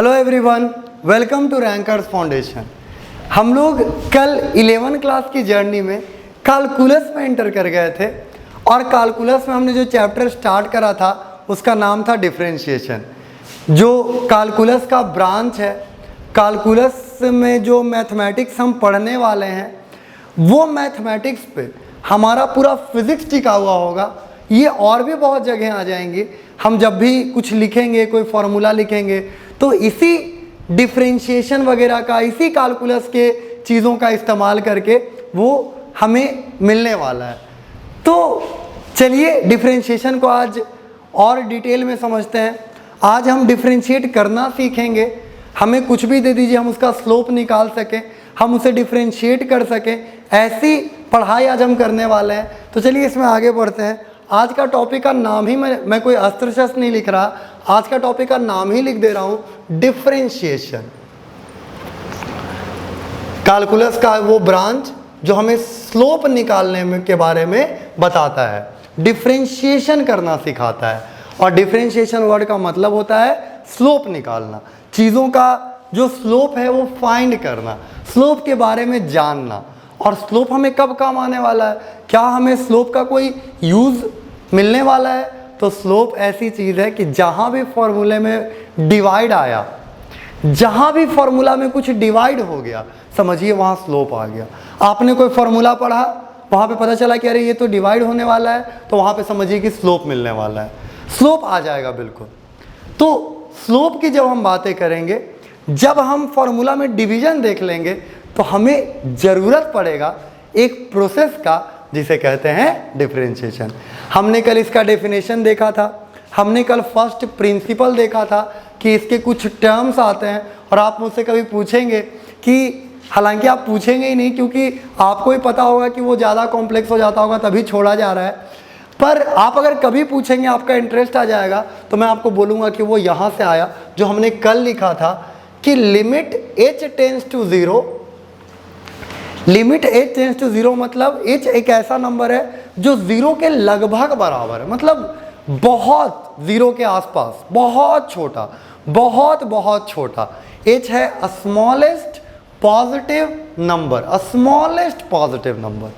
Hello everyone, welcome to Rankers Foundation. हम लोग कल 11 क्लास की जर्नी में कैलकुलस में एंटर कर गए थे और कैलकुलस में हमने जो चैप्टर स्टार्ट करा था उसका नाम था डिफरेंशिएशन। जो कैलकुलस का ब्रांच है, कैलकुलस में जो मैथमेटिक्स हम पढ़ने वाले हैं वो मैथमेटिक्स पे हमारा पूरा फिजिक्स टिका हुआ होगा। ये और भी बहुत जगह आ जाएंगी। हम जब भी कुछ लिखेंगे, कोई फॉर्मूला लिखेंगे, तो इसी डिफरेंशिएशन वगैरह का, इसी कैलकुलस के चीज़ों का इस्तेमाल करके वो हमें मिलने वाला है। तो चलिए डिफरेंशिएशन को आज और डिटेल में समझते हैं। आज हम डिफरेंशिएट करना सीखेंगे। हमें कुछ भी दे दीजिए, हम उसका स्लोप निकाल सकें, हम उसे डिफरेंशिएट कर सकें, ऐसी पढ़ाई आज हम करने वाले हैं। तो चलिए इसमें आगे बढ़ते हैं। आज का टॉपिक का नाम ही मैं कोई अस्त्र शस्त्र नहीं लिख रहा, आज का टॉपिक का नाम ही लिख दे रहा हूं, डिफरेंशिएशन। कैलकुलस का वो ब्रांच जो हमें स्लोप निकालने के बारे में बताता है, डिफरेंशिएशन करना सिखाता है। और डिफरेंशिएशन वर्ड का मतलब होता है स्लोप निकालना, चीज़ों का जो स्लोप है वो फाइंड करना, स्लोप के बारे में जानना। और स्लोप हमें कब काम आने वाला है, क्या हमें स्लोप का कोई यूज़ मिलने वाला है? तो स्लोप ऐसी चीज़ है कि जहाँ भी फॉर्मूले में डिवाइड आया, जहाँ भी फॉर्मूला में कुछ डिवाइड हो गया, समझिए वहाँ स्लोप आ गया। आपने कोई फॉर्मूला पढ़ा, वहाँ पे पता चला कि अरे ये तो डिवाइड होने वाला है, तो वहाँ पे समझिए कि स्लोप मिलने वाला है, स्लोप आ जाएगा बिल्कुल। तो स्लोप की जब हम बातें करेंगे, जब हम फॉर्मूला में डिवीजन देख लेंगे, तो हमें ज़रूरत पड़ेगा एक प्रोसेस का जिसे कहते हैं डिफरेंशिएशन। हमने कल इसका डेफिनेशन देखा था, हमने कल फर्स्ट प्रिंसिपल देखा था कि इसके कुछ टर्म्स आते हैं। और आप मुझसे कभी पूछेंगे कि, हालांकि आप पूछेंगे ही नहीं क्योंकि आपको ही पता होगा कि वो ज़्यादा कॉम्प्लेक्स हो जाता होगा तभी छोड़ा जा रहा है, पर आप अगर कभी पूछेंगे, आपका इंटरेस्ट आ जाएगा, तो मैं आपको बोलूँगा कि वो यहाँ से आया जो हमने कल लिखा था कि limit h tends to 0, limit h tends to 0 मतलब h एक ऐसा नंबर है जो 0 के लगभग बराबर है, मतलब बहुत 0 के आसपास, बहुत छोटा, बहुत बहुत छोटा। h है smallest positive number, smallest positive number,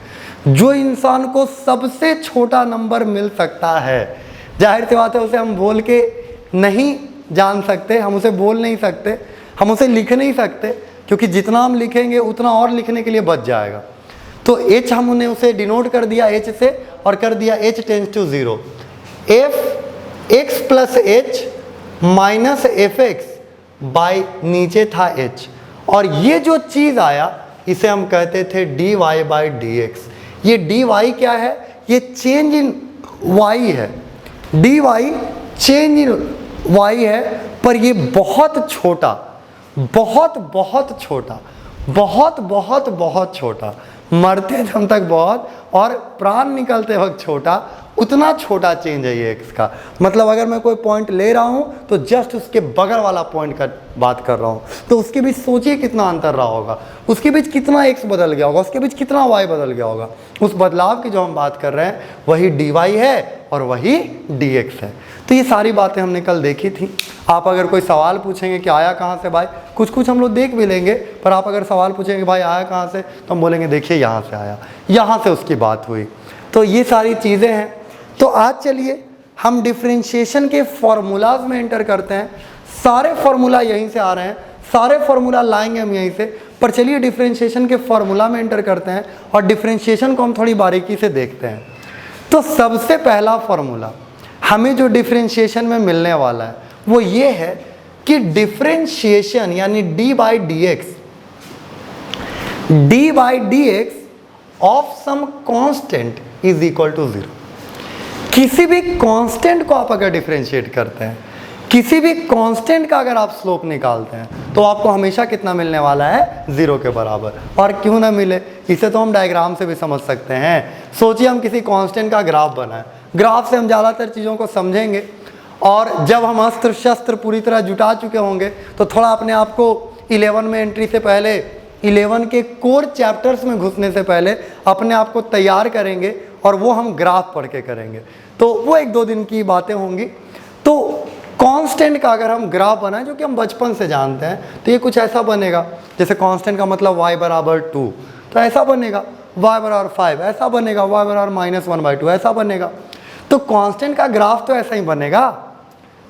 जो इंसान को सबसे छोटा नंबर मिल सकता है। जाहिर सी बात है उसे हम बोल के नहीं जान सकते, हम उसे बोल नहीं सकते, हम उसे लिख नहीं सकते, क्योंकि जितना हम लिखेंगे उतना और लिखने के लिए बच जाएगा। तो h हमने उसे डिनोट कर दिया h से और कर दिया h tends to 0, f x plus h minus F X by नीचे था h, और ये जो चीज़ आया इसे हम कहते थे dy बाई डी एक्स। ये dy क्या है? ये चेंज इन y है, dy चेंज इन y है, पर ये बहुत छोटा, बहुत बहुत छोटा, बहुत बहुत बहुत छोटा, मरते दम तक बहुत और प्राण निकलते वक्त छोटा, उतना छोटा चेंज है ये x का। मतलब अगर मैं कोई पॉइंट ले रहा हूँ तो जस्ट उसके बगल वाला पॉइंट का बात कर रहा हूँ, तो उसके बीच सोचिए कितना अंतर रहा होगा, उसके बीच कितना x बदल गया होगा, उसके बीच कितना y बदल गया होगा। उस बदलाव की जो हम बात कर रहे हैं वही dy है और वही dx है। तो ये सारी बातें हमने कल देखी थी। आप अगर कोई सवाल पूछेंगे कि आया कहाँ से भाई, कुछ कुछ हम लोग देख भी लेंगे, पर आप अगर सवाल पूछेंगे भाई आया कहाँ से, तो हम बोलेंगे देखिए यहाँ से आया, यहाँ से उसकी बात हुई। तो ये सारी चीज़ें हैं। तो आज चलिए हम डिफरेंशिएशन के फॉर्मूलाज में एंटर करते हैं। सारे फॉर्मूला यहीं से आ रहे हैं, सारे फॉर्मूला लाएंगे हम यहीं से, पर चलिए डिफरेंशिएशन के फॉर्मूला में एंटर करते हैं और डिफरेंशिएशन को हम थोड़ी बारीकी से देखते हैं। तो सबसे पहला फॉर्मूला हमें जो डिफरेंशिएशन में मिलने वाला है वो ये है कि डिफरेंशिएशन यानी d by D X of some constant is equal to 0। किसी भी कांस्टेंट को आप अगर डिफरेंशिएट करते हैं, किसी भी कांस्टेंट का अगर आप स्लोप निकालते हैं, तो आपको हमेशा कितना मिलने वाला है? 0 के बराबर। और क्यों ना मिले, इसे तो हम डायग्राम से भी समझ सकते हैं। सोचिए हम किसी कांस्टेंट का ग्राफ बनाएं, ग्राफ से हम ज़्यादातर चीज़ों को समझेंगे, और जब हम अस्त्र शस्त्र पूरी तरह जुटा चुके होंगे तो थोड़ा अपने आप को 11 में एंट्री से पहले, 11 के कोर चैप्टर्स में घुसने से पहले अपने आप को तैयार करेंगे, और वो हम ग्राफ पढ़ के करेंगे। तो वो 1-2 दिन की बातें होंगी। तो कांस्टेंट का अगर हम ग्राफ बनाएं, जो कि हम बचपन से जानते हैं, तो ये कुछ ऐसा बनेगा। जैसे कांस्टेंट का मतलब y बराबर 2, तो ऐसा बनेगा। y बराबर 5 ऐसा बनेगा। y बराबर -1/2 ऐसा बनेगा। तो कांस्टेंट का ग्राफ तो ऐसा ही बनेगा।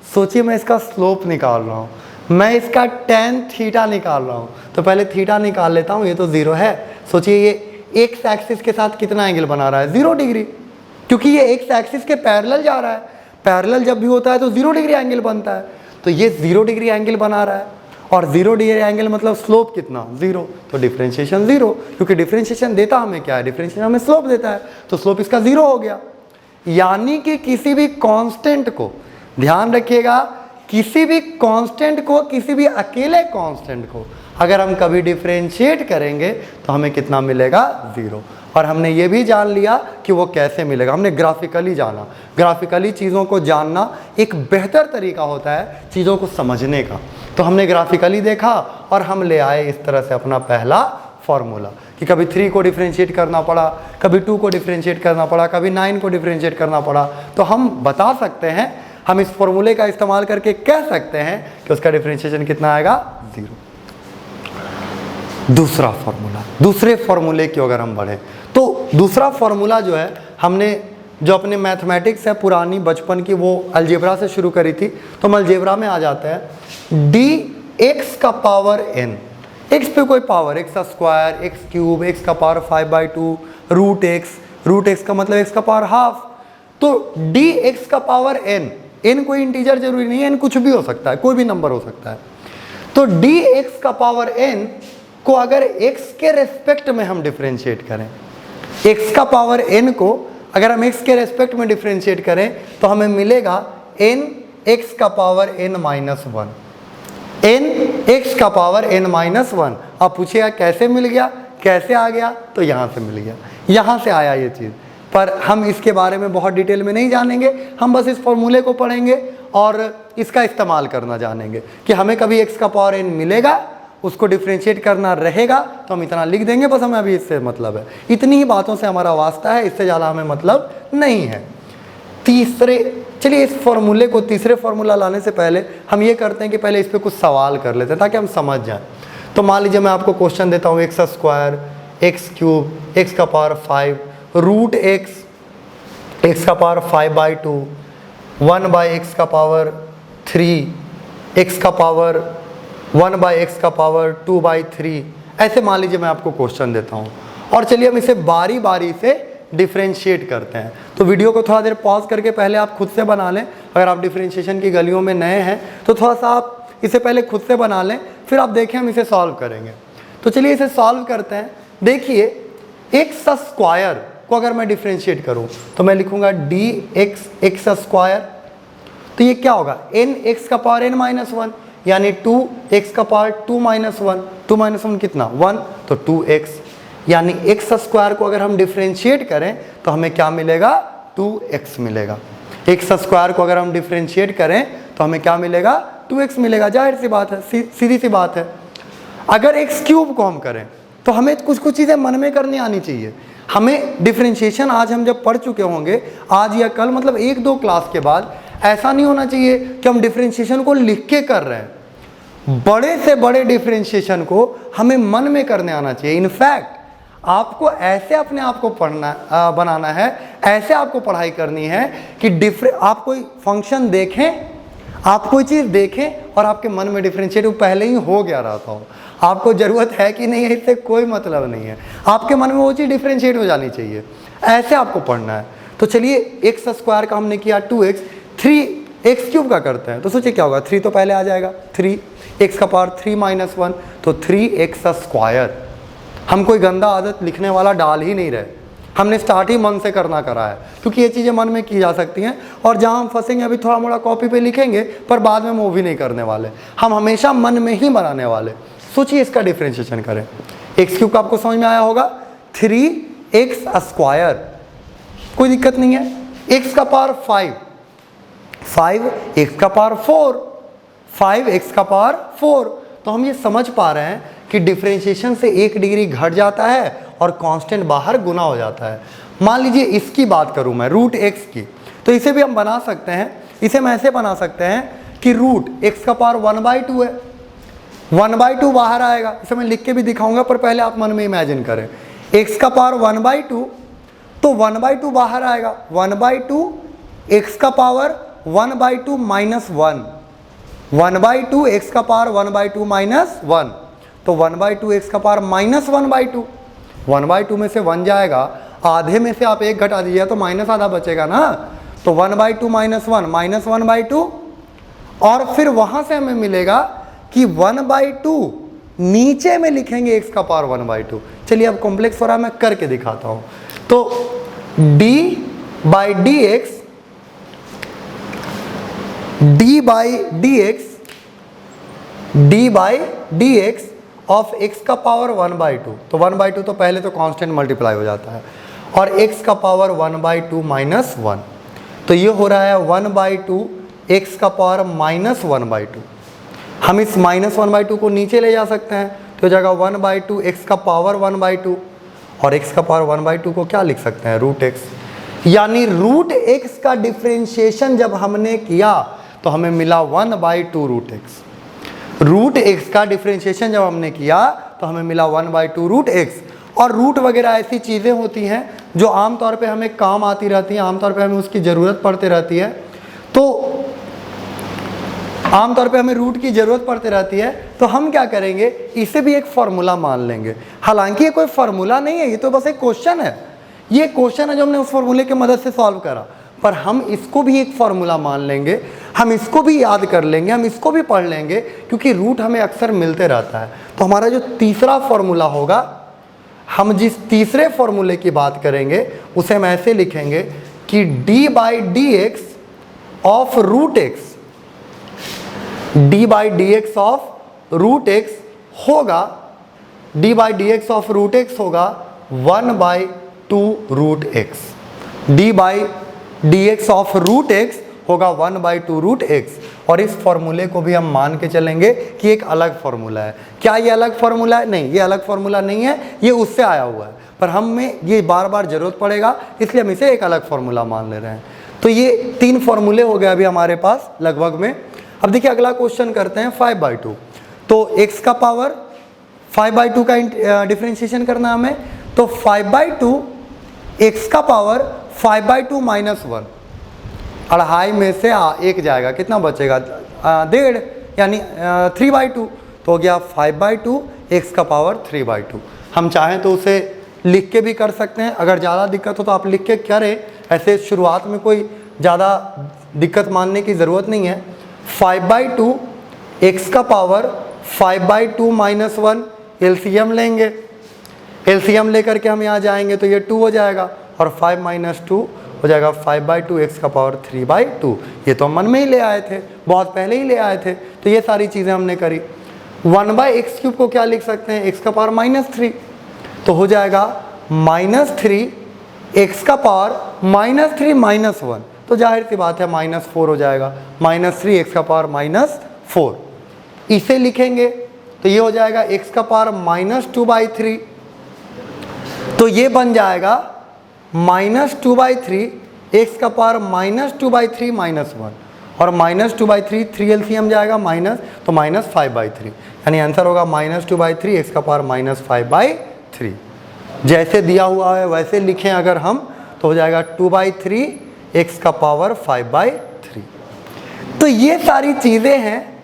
सोचिए मैं इसका स्लोप निकाल रहा हूँ, मैं इसका tan थीटा निकाल रहा हूँ, तो पहले थीटा निकाल लेता हूँ। ये तो 0 है। सोचिए ये एक्स एक्सिस के साथ कितना एंगल बना रहा है? 0 डिग्री, क्योंकि ये एक्स एक्सिस के पैरेलल जा रहा है। पैरेलल जब भी होता है तो 0 डिग्री एंगल बनता है। तो ये 0 डिग्री एंगल बना रहा है, और 0 डिग्री एंगल मतलब स्लोप कितना? 0। तो डिफरेंशिएशन 0, क्योंकि डिफरेंशिएशन देता हमें क्या है? डिफरेंशिएशन हमें स्लोप देता है, तो स्लोप इसका 0 हो गया। यानी कि किसी भी कांस्टेंट को, ध्यान रखिएगा, किसी भी कांस्टेंट को, किसी भी अकेले कांस्टेंट को अगर हम कभी डिफरेंशिएट करेंगे तो हमें कितना मिलेगा? 0। और हमने ये भी जान लिया कि वो कैसे मिलेगा। हमने ग्राफिकली जाना। ग्राफिकली चीज़ों को जानना एक बेहतर तरीका होता है चीज़ों को समझने का। तो हमने ग्राफिकली देखा और हम ले आए इस तरह से अपना पहला फॉर्मूला, कि कभी 3 को डिफरेंशिएट करना पड़ा, कभी 2 को डिफरेंशिएट करना पड़ा, कभी 9 को डिफरेंशिएट करना पड़ा। तो हम बता सकते हैं, हम इस फॉर्मूले का इस्तेमाल करके कह सकते हैं कि उसका डिफरेंशिएशन कितना आएगा? 0। दूसरा फॉर्मूला, दूसरे फॉर्मूले की अगर हम बढ़े तो दूसरा फॉर्मूला जो है, हमने जो अपने मैथमेटिक्स है पुरानी बचपन की, वो अलजेब्रा से शुरू करी थी। तो हम अलजेब्रा में आ जाते हैं। dx का पावर n, x पे कोई पावर, x का स्क्वायर, x क्यूब, x का पावर 5/2, रूट x का मतलब x का पावर हाफ। तो dx का पावर n कोई इंटीजर जरूरी नहीं है, n कुछ भी हो सकता है, कोई भी नंबर हो सकता है। तो dx का पावर n को अगर x के रेस्पेक्ट में हम डिफरेंशिएट करें, x का पावर n को अगर हम x के रेस्पेक्ट में डिफरेंशिएट करें तो हमें मिलेगा n x का पावर n-1, n x का पावर n-1। अब पूछिएगा कैसे मिल गया, कैसे आ गया? तो यहाँ से मिल गया, यहाँ से आया ये चीज़। पर हम इसके बारे में बहुत डिटेल में नहीं जानेंगे, हम बस इस फॉर्मूले को पढ़ेंगे और इसका इस्तेमाल करना जानेंगे कि हमें कभी x का पावर n मिलेगा, उसको डिफरेंशिएट करना रहेगा तो हम इतना लिख देंगे, बस हमें अभी इससे मतलब है। इतनी ही बातों से हमारा वास्ता है, इससे ज़्यादा हमें मतलब नहीं है। चलिए इस फॉर्मूले को, तीसरे फॉर्मूला लाने से पहले हम ये करते हैं कि पहले इस पर कुछ सवाल कर लेते हैं ताकि हम समझ जाएं। तो मान लीजिए मैं आपको क्वेश्चन देता हूँ, x square, x cube, x का पावर 5, रूट एक्स का पावर 5/2, 1/x का पावर 3, एक्स का पावर 1/x का पावर 2/3, ऐसे मान लीजिए मैं आपको क्वेश्चन देता हूँ। और चलिए हम इसे बारी बारी से डिफरेंशिएट करते हैं। तो वीडियो को थोड़ा देर पॉज करके पहले आप खुद से बना लें। अगर आप डिफरेंशिएशन की गलियों में नए हैं तो थोड़ा सा आप इसे पहले खुद से बना लें, फिर आप देखें हम इसे सॉल्व करेंगे। तो चलिए इसे सॉल्व करते हैं। देखिए एक्स स्क्वायर को अगर मैं डिफरेंशिएट करूँ तो मैं लिखूँगा dx स्क्वायर, तो ये क्या होगा? n(x) का पावर n-1, यानी 2x का पावर 2-1, 2-1 कितना? 1, तो 2x, यानी x स्क्वायर को अगर हम डिफरेंशिएट करें तो हमें क्या मिलेगा? 2x मिलेगा। x स्क्वायर को अगर हम डिफरेंशिएट करें तो हमें क्या मिलेगा? 2x मिलेगा। जाहिर सी बात है, सीधी सी बात है। अगर x क्यूब को हम करें तो हमें कुछ चीज़ें मन में करनी आनी चाहिए। हमें डिफरेंशिएशन आज हम जब पढ़ चुके होंगे, आज या कल, मतलब 1-2 क्लास के बाद, ऐसा नहीं होना चाहिए कि हम डिफरेंशिएशन को लिख के कर रहे हैं। बड़े से बड़े डिफरेंशिएशन को हमें मन में करने आना चाहिए। इनफैक्ट आपको ऐसे अपने आप को बनाना है, ऐसे आपको पढ़ाई करनी है कि आप कोई फंक्शन देखें, आप कोई चीज़ देखें और आपके मन में डिफरेंशिएट पहले ही हो गया रहता हो। आपको ज़रूरत है कि नहीं है, इससे कोई मतलब नहीं है। आपके मन में वो चीज़ डिफरेंशिएट हो जानी चाहिए, ऐसे आपको पढ़ना है। तो चलिए एक्स स्क्वायर का हमने किया 2x, 3x क्यूब का करते हैं। तो सोचिए क्या होगा? 3 तो पहले आ जाएगा, 3x का पावर 3-1, तो 3x स्क्वायर। हम कोई गंदा आदत लिखने वाला डाल ही नहीं रहे, हमने स्टार्ट ही मन से करना करा है, क्योंकि ये चीज़ें मन में की जा सकती हैं। और जहाँ हम फंसेंगे, अभी थोड़ा मोड़ा कॉपी पे लिखेंगे पर बाद में वो भी नहीं करने वाले, हम हमेशा मन में ही बनाने वाले। सोचिए इसका डिफरेंशिएशन करें। एक्स क्यूब का आपको समझ में आया होगा, 3x स्क्वायर, कोई दिक्कत नहीं है। x का पावर 5, x का पावर 4, 5x का पावर 4। तो हम ये समझ पा रहे हैं कि डिफरेंशिएशन से 1 डिग्री घट जाता है और कांस्टेंट बाहर गुना हो जाता है। मान लीजिए इसकी बात करूं मैं, रूट एक्स की, तो इसे भी हम बना सकते हैं। इसे हम ऐसे बना सकते हैं कि रूट x का पावर 1/2 है, 1/2 बाहर आएगा, इसे मैं लिख के भी दिखाऊंगा पर पहले आप मन में इमेजिन करें, x का पावर 1/2 तो 1/2 बाहर आएगा, 1/2 x का पावर 1/2 माइनस 1, 1/2 x का पावर 1/2 माइनस 1, तो 1/2 x का पावर माइनस 1/2, 1/2 में से 1 जाएगा, आधे में से आप 1 घटा दीजिएगा तो माइनस आधा बचेगा ना, तो 1/2 माइनस 1 माइनस 1/2, और फिर वहां से हमें मिलेगा कि 1/2 नीचे में लिखेंगे x का पावर 1/2। चलिए अब कॉम्प्लेक्स हो रहा है, मैं करके दिखाता हूं। तो d/dx ऑफ x का पावर 1/2, तो 1/2 तो पहले तो कांस्टेंट मल्टीप्लाई हो जाता है, और x का पावर 1/2 माइनस 1, तो ये हो रहा है 1/2 x का पावर माइनस 1/2। हम इस माइनस 1/2 को नीचे ले जा सकते हैं, तो हो जाएगा 1/2 x का पावर 1/2, और x का पावर 1/2 को क्या लिख सकते हैं, रूट x, यानी रूट x का डिफरेंशिएशन जब हमने किया तो हमें मिला 1/2 रूट x। रूट x का डिफरेंशिएशन जब हमने किया तो हमें मिला 1/2 रूट x। और रूट वगैरह ऐसी चीज़ें होती हैं जो आमतौर पे हमें काम आती रहती हैं, आमतौर पे हमें उसकी ज़रूरत पड़ती रहती है, तो आमतौर पे हमें रूट की ज़रूरत पड़ती रहती है, तो हम क्या करेंगे, इसे भी एक फार्मूला मान लेंगे। हालांकि ये कोई फार्मूला नहीं है, ये तो बस एक क्वेश्चन है, ये क्वेश्चन है जो हमने उस फार्मूले की मदद से सॉल्व करा, पर हम इसको भी एक फार्मूला मान लेंगे, हम इसको भी याद कर लेंगे, हम इसको भी पढ़ लेंगे, क्योंकि रूट हमें अक्सर मिलते रहता है। तो हमारा जो तीसरा फार्मूला होगा, हम जिस तीसरे फार्मूले की बात करेंगे उसे हम ऐसे लिखेंगे कि d/dx of root x, d/dx of root x होगा, d/dx ऑफ रूट x होगा 1/2 root x, d/dx of root x होगा 1/2 रूट x। और इस फॉर्मूले को भी हम मान के चलेंगे कि एक अलग फॉर्मूला है। क्या ये अलग फॉर्मूला है? नहीं, ये अलग फॉर्मूला नहीं है, ये उससे आया हुआ है, पर हमें ये बार बार जरूरत पड़ेगा, इसलिए हम इसे एक अलग फॉर्मूला मान ले रहे हैं। तो ये 3 फॉर्मूले हो गए अभी हमारे पास लगभग में। अब देखिए अगला क्वेश्चन करते हैं 5/2। तो x का पावर 5/2 का डिफरेंशिएशन करना हमें, तो 5/2 x का पावर 5/2 माइनस 1, अढ़ाई में से 1 जाएगा, कितना बचेगा, 1.5, यानी 3/2, तो हो गया 5/2 x का पावर 3/2। हम चाहें तो उसे लिख के भी कर सकते हैं, अगर ज़्यादा दिक्कत हो तो आप लिख के करें, ऐसे शुरुआत में कोई ज़्यादा दिक्कत मानने की ज़रूरत नहीं है। 5/2 x का पावर 5/2 माइनस 1, एलसीएम लेंगे, एलसीएम लेकर के हम यहाँ जाएंगे तो ये 2 हो जाएगा, और 5 माइनस 2 हो जाएगा 5/2 x का पावर 3/2। ये तो हम मन में ही ले आए थे, बहुत पहले ही ले आए थे, तो ये सारी चीज़ें हमने करी। 1/x³ को क्या लिख सकते हैं, x का पावर -3, तो हो जाएगा -3 x का पावर -3 माइनस 1, तो जाहिर सी बात है -4 हो जाएगा, -3 x का पावर -4। इसे लिखेंगे तो ये हो जाएगा x का पावर -2/3, तो ये बन जाएगा -2/3 x का पावर -2/3 माइनस 1, और -2/3 3 एलसीएम जाएगा माइनस, तो -5/3, यानी आंसर होगा -2/3 x का पावर -5/3। जैसे दिया हुआ है वैसे लिखें अगर हम, तो हो जाएगा 2/3 x का पावर 5/3। तो ये सारी चीज़ें हैं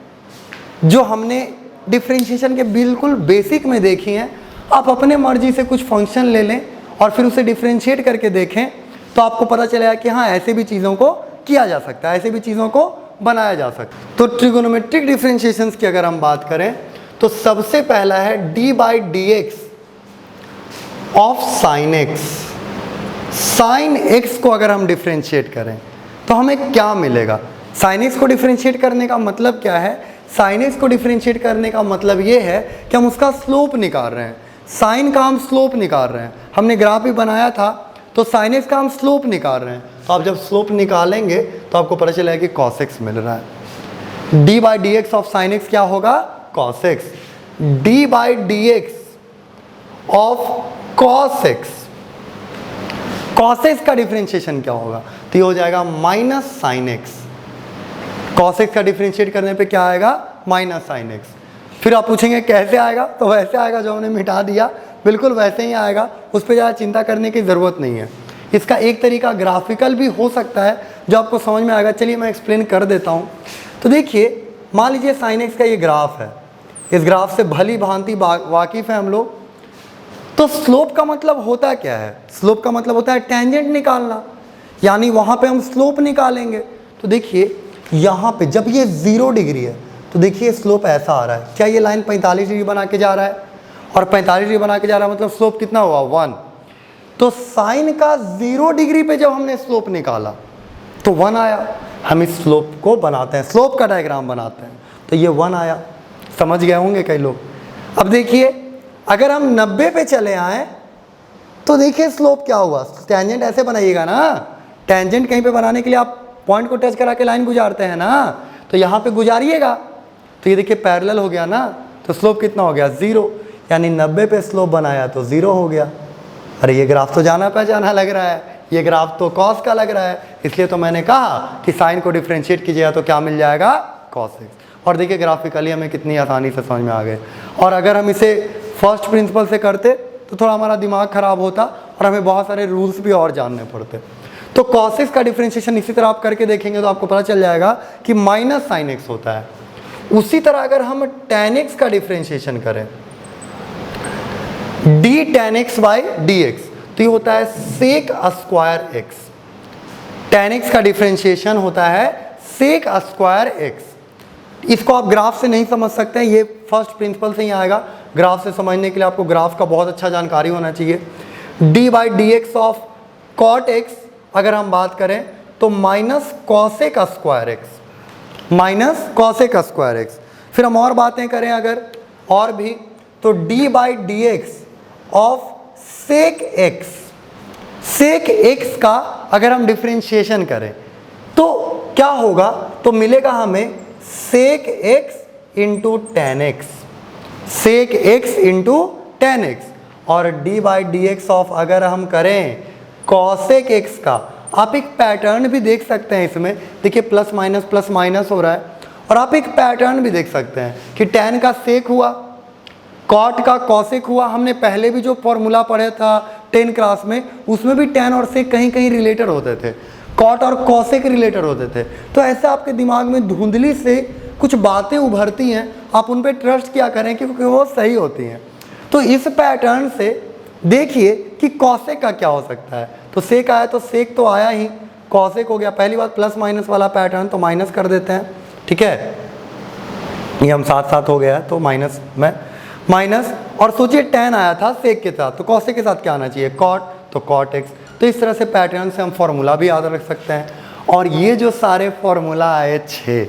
जो हमने डिफरेंशिएशन के बिल्कुल बेसिक में देखी हैं। आप अपने मर्जी से कुछ फंक्शन ले लें और फिर उसे डिफरेंशिएट करके देखें, तो आपको पता चलेगा कि हाँ, ऐसे भी चीज़ों को किया जा सकता है, ऐसे भी चीज़ों को बनाया जा सकता है। तो ट्रिगोनोमेट्रिक डिफरेंशिएशंस की अगर हम बात करें तो सबसे पहला है d/dx of sine x। Sine x को अगर हम डिफरेंशिएट करें तो हमें क्या मिलेगा? साइन x को डिफरेंशिएट करने का मतलब क्या है? साइन x को डिफरेंशिएट करने का मतलब ये है कि हम उसका स्लोप निकाल रहे हैं, साइन का हम स्लोप निकाल रहे हैं। हमने ग्राफ भी बनाया था, तो साइन x का हम स्लोप निकाल रहे हैं, तो आप जब स्लोप निकालेंगे तो आपको पता चलेगा कि cos x मिल रहा है। d/dx ऑफ साइन x क्या होगा? cos x। d/dx of cos x, cos x का डिफरेंशिएशन क्या होगा? तो ये हो जाएगा minus sine x। cos x का डिफरेंशिएट करने पे क्या आएगा, माइनस साइन एक्स। फिर आप पूछेंगे कैसे आएगा, तो वैसे आएगा जो हमने मिटा दिया, बिल्कुल वैसे ही आएगा, उस पर ज़्यादा चिंता करने की ज़रूरत नहीं है। इसका एक तरीका ग्राफिकल भी हो सकता है जो आपको समझ में आएगा। चलिए मैं एक्सप्लेन कर देता हूँ। तो देखिए, मान लीजिए साइन एक्स का ये ग्राफ है, इस ग्राफ से भली भांति वाकिफ़ है हम लोग। तो स्लोप का मतलब होता क्या है, स्लोप का मतलब होता है टेंजेंट निकालना, यानी वहाँ पे हम स्लोप निकालेंगे। तो देखिए यहाँ पे जब ये 0 डिग्री है तो देखिए स्लोप ऐसा आ रहा है, क्या ये लाइन 45 डिग्री बना के जा रहा है, और 45 डिग्री बना के जा रहा है मतलब स्लोप कितना हुआ, 1। तो साइन का 0 डिग्री पे जब हमने स्लोप निकाला तो 1 आया। हम इस स्लोप को बनाते हैं, स्लोप का डायग्राम बनाते हैं, तो ये 1 आया। समझ गए होंगे कई लोग। अब देखिए अगर हम 90 पे चले आए तो देखिए स्लोप क्या हुआ, टेंजेंट ऐसे बनाइएगा ना, टेंजेंट कहीं पे बनाने के लिए आप पॉइंट को टच करा के लाइन गुजारते हैं ना, तो यहाँ पे गुजारिएगा, तो ये देखिए पैरेलल हो गया ना, तो स्लोप कितना हो गया, 0। यानी 90 पे स्लोप बनाया तो 0 हो गया। अरे ये ग्राफ तो जाना पहचाना लग रहा है, ये ग्राफ तो कॉस का लग रहा है, इसलिए तो मैंने कहा कि साइन को डिफरेंशिएट कीजिएगा तो क्या मिल जाएगा, कॉस एक्स। और देखिए ग्राफिकली हमें कितनी आसानी से समझ में आ गए। और अगर हम इसे फर्स्ट प्रिंसिपल से करते तो थोड़ा हमारा दिमाग खराब होता और हमें बहुत सारे रूल्स भी और जानने पड़ते। तो cos x का डिफरेंशिएशन इसी तरह आप करके देखेंगे तो आपको पता चल जाएगा कि माइनस साइन एक्स होता है। उसी तरह अगर हम tan x का डिफरेंशिएशन करें, d tan x by dx, तो ये होता है sec square x। tan x का डिफरेंशिएशन होता है सेक स्क्वायर x। इसको आप ग्राफ से नहीं समझ सकते हैं, ये फर्स्ट प्रिंसिपल से ही आएगा। ग्राफ से समझने के लिए आपको ग्राफ का बहुत अच्छा जानकारी होना चाहिए। d by D X of cot X अगर हम बात करें तो minus cosec square X, minus cosec square X. फिर हम और बातें करें अगर और भी, तो d by D X of sec X, sec X का अगर हम डिफरेंशिएशन करें तो क्या होगा, तो मिलेगा हमें sec X into tan X, sec X into tan X. और d by D X of अगर हम करें कॉसेक एक्स का, आप एक पैटर्न भी देख सकते हैं इसमें, देखिए प्लस माइनस हो रहा है। और आप एक पैटर्न भी देख सकते हैं कि tan का सेक हुआ, कॉट का कॉसेक हुआ। हमने पहले भी जो फॉर्मूला पढ़े था 10 क्लास में, उसमें भी tan और सेक कहीं कहीं रिलेटेड होते थे, कॉट और कॉसेक रिलेटेड होते थे। तो ऐसे आपके दिमाग में धुंधली से कुछ बातें उभरती हैं, आप उन पर ट्रस्ट किया करें क्योंकि वो सही होती हैं। तो इस पैटर्न से देखिए कि कॉसेक का क्या हो सकता है। तो सेक आया तो सेक तो आया ही, कॉसेक हो गया। पहली बात प्लस माइनस वाला पैटर्न, तो माइनस कर देते हैं, ठीक है, ये हम साथ साथ हो गया तो माइनस में माइनस। और सोचिए tan आया था सेक के साथ, तो कॉसेक के साथ क्या आना चाहिए, कॉट, तो कॉट एक्स। तो इस तरह से पैटर्न से हम फॉर्मूला भी याद रख सकते हैं। और ये जो सारे फॉर्मूला आए 6,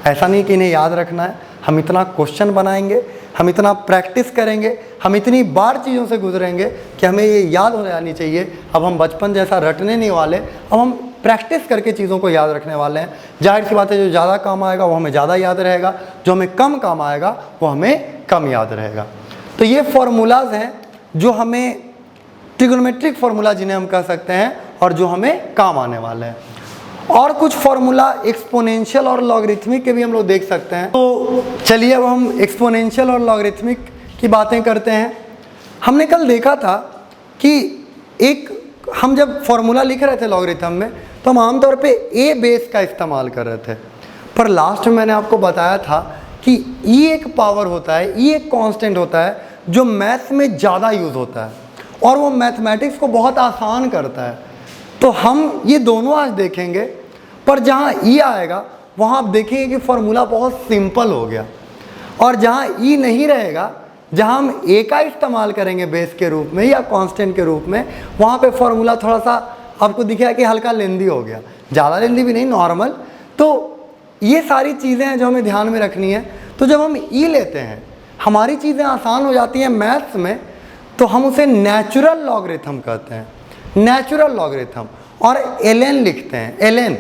ऐसा नहीं कि इन्हें याद रखना है, हम इतना क्वेश्चन बनाएंगे, हम इतना प्रैक्टिस करेंगे, हम इतनी बार चीज़ों से गुजरेंगे कि हमें ये याद हो जानी चाहिए। अब हम बचपन जैसा रटने नहीं वाले, अब हम प्रैक्टिस करके चीज़ों को याद रखने वाले हैं। जाहिर सी बात है, जो ज़्यादा काम आएगा वो हमें ज़्यादा याद रहेगा, जो हमें कम काम आएगा वो हमें कम याद रहेगा। तो ये फार्मूलाज हैं जो हमें, ट्रिग्नोमेट्रिक फार्मूला जिन्हें हम कह सकते हैं, और जो हमें काम आने वाले हैं। और कुछ फार्मूला एक्सपोनेंशियल और लॉगरिथमिक के भी हम लोग देख सकते हैं। तो चलिए अब हम एक्सपोनेंशियल और लॉगरिथमिक की बातें करते हैं। हमने कल देखा था कि एक, हम जब फार्मूला लिख रहे थे लॉगरिथम में, तो हम आमतौर पे ए बेस का इस्तेमाल कर रहे थे, पर लास्ट में मैंने आपको बताया था कि ई एक पावर होता है, ई एक कांस्टेंट होता है जो मैथ्स में ज़्यादा यूज़ होता है और वो मैथमेटिक्स को बहुत आसान करता है। तो हम ये दोनों आज देखेंगे, पर जहाँ ई आएगा वहाँ आप देखेंगे कि फार्मूला बहुत सिंपल हो गया, और जहाँ ई नहीं रहेगा, जहाँ हम ए का इस्तेमाल करेंगे बेस के रूप में या कांस्टेंट के रूप में, वहाँ पे फार्मूला थोड़ा सा आपको दिखेगा कि हल्का लेंदी हो गया, ज़्यादा लेंदी भी नहीं, नॉर्मल। तो ये सारी चीज़ें हैं जो हमें ध्यान में रखनी है। तो जब हम ई लेते हैं हमारी चीज़ें आसान हो जाती हैं मैथ्स में, तो हम उसे नेचुरल लॉगरिथम कहते हैं, नेचुरल लॉगरिथम, और ln लिखते हैं, ln।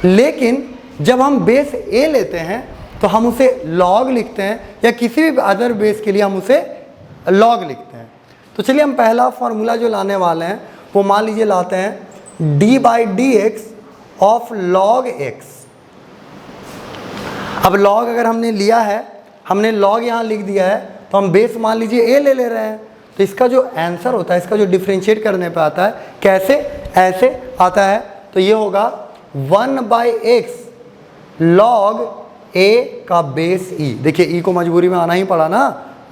लेकिन जब हम बेस a लेते हैं तो हम उसे log लिखते हैं, या किसी भी अदर बेस के लिए हम उसे log लिखते हैं। तो चलिए हम पहला फार्मूला जो लाने वाले हैं वो मान लीजिए लाते हैं d by D X of log x. अब लॉग अगर हमने लिया है, हमने लॉग यहाँ लिख दिया है, तो हम बेस मान लीजिए ए ले रहे हैं, तो इसका जो आंसर होता है, इसका जो डिफ्रेंशिएट करने पे आता है, कैसे, ऐसे आता है, तो ये होगा 1/x log a का बेस e। देखिए e को मजबूरी में आना ही पड़ा ना,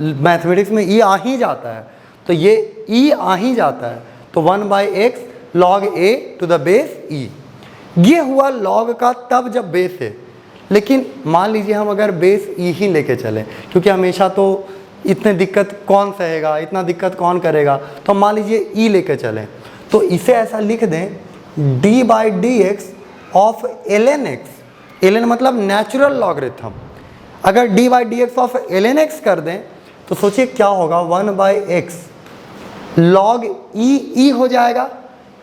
मैथमेटिक्स में e आ ही जाता है, तो ये e आ ही जाता है, तो 1/x log a to the base e। ये हुआ log का तब जब बेस है, लेकिन मान लीजिए हम अगर बेस e ही लेके चलें, क्योंकि हमेशा तो इतने दिक्कत कौन सहेगा, इतना दिक्कत कौन करेगा, तो मान लीजिए e लेके चलें, तो इसे ऐसा लिख दें d/dx of ln x। ln मतलब नेचुरल लॉगरिथम। अगर d/dx ऑफ ln x कर दें तो सोचिए क्या होगा, 1/x log e हो जाएगा।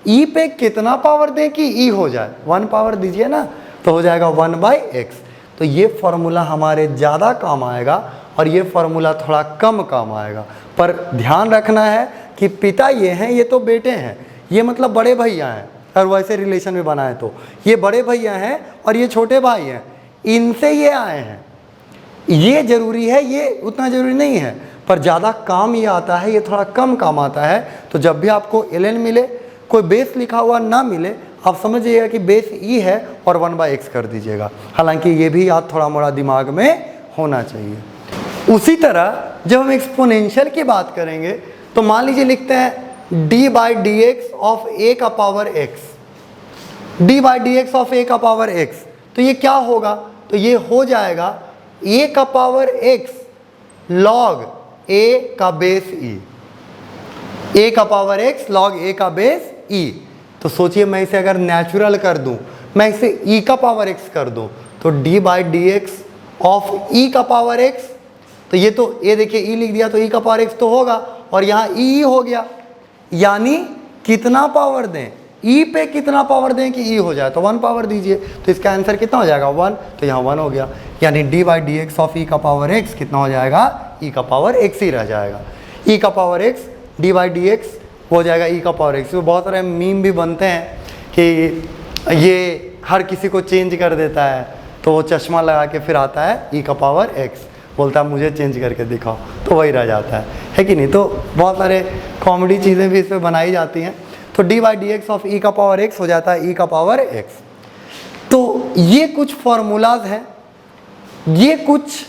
e पे कितना पावर दें कि e हो जाए, 1 पावर दीजिए ना, तो हो जाएगा 1/x। तो ये फॉर्मूला हमारे ज़्यादा काम आएगा और ये फॉर्मूला थोड़ा कम काम आएगा। पर ध्यान रखना है कि पिता ये हैं, ये तो बेटे हैं, ये मतलब बड़े भैया हैं, और वैसे रिलेशन में बनाए तो ये बड़े भैया हैं और ये छोटे भाई हैं, इनसे ये आए हैं। ये ज़रूरी है, ये उतना ज़रूरी नहीं है, पर ज़्यादा काम ये आता है, ये थोड़ा कम काम आता है। तो जब भी आपको ln मिले, कोई बेस लिखा हुआ ना मिले, आप समझिएगा कि बेस e है और 1/x कर दीजिएगा। हालांकि ये भी याद थोड़ा मोड़ा दिमाग में होना चाहिए। उसी तरह जब हम एक्सपोनेंशियल की बात करेंगे तो मान लीजिए लिखते हैं d/dx ऑफ a का power x, d/dx of a का पावर x, तो ये क्या होगा, तो ये हो जाएगा a का पावर x log a का बेस e, a का पावर x log a का बेस e। तो सोचिए मैं इसे अगर नेचुरल कर दूं, मैं इसे e का पावर x कर दूं, तो d/dx ऑफ e का पावर x, तो ये तो ये देखिए e लिख दिया तो e का पावर x तो होगा, और यहाँ e हो गया, यानी कितना पावर दें, e पे कितना पावर दें कि e हो जाए, तो 1 पावर दीजिए, तो इसका आंसर कितना हो जाएगा 1, तो यहाँ 1 हो गया, यानी d/dx ऑफ e का पावर x कितना हो जाएगा, e का पावर x ही रह जाएगा। e का पावर x d/dx हो जाएगा e का पावर x। तो बहुत सारे मीम भी बनते हैं कि ये हर किसी को चेंज कर देता है, तो वो चश्मा लगा के फिर आता है e का पावर x, बोलता है मुझे चेंज करके दिखाओ, तो वही रह जाता है कि नहीं। तो बहुत सारे कॉमेडी चीज़ें भी इस पर बनाई जाती हैं। तो d/dx ऑफ e का पावर x हो जाता है e का पावर x। तो ये कुछ फार्मूलाज हैं, ये कुछ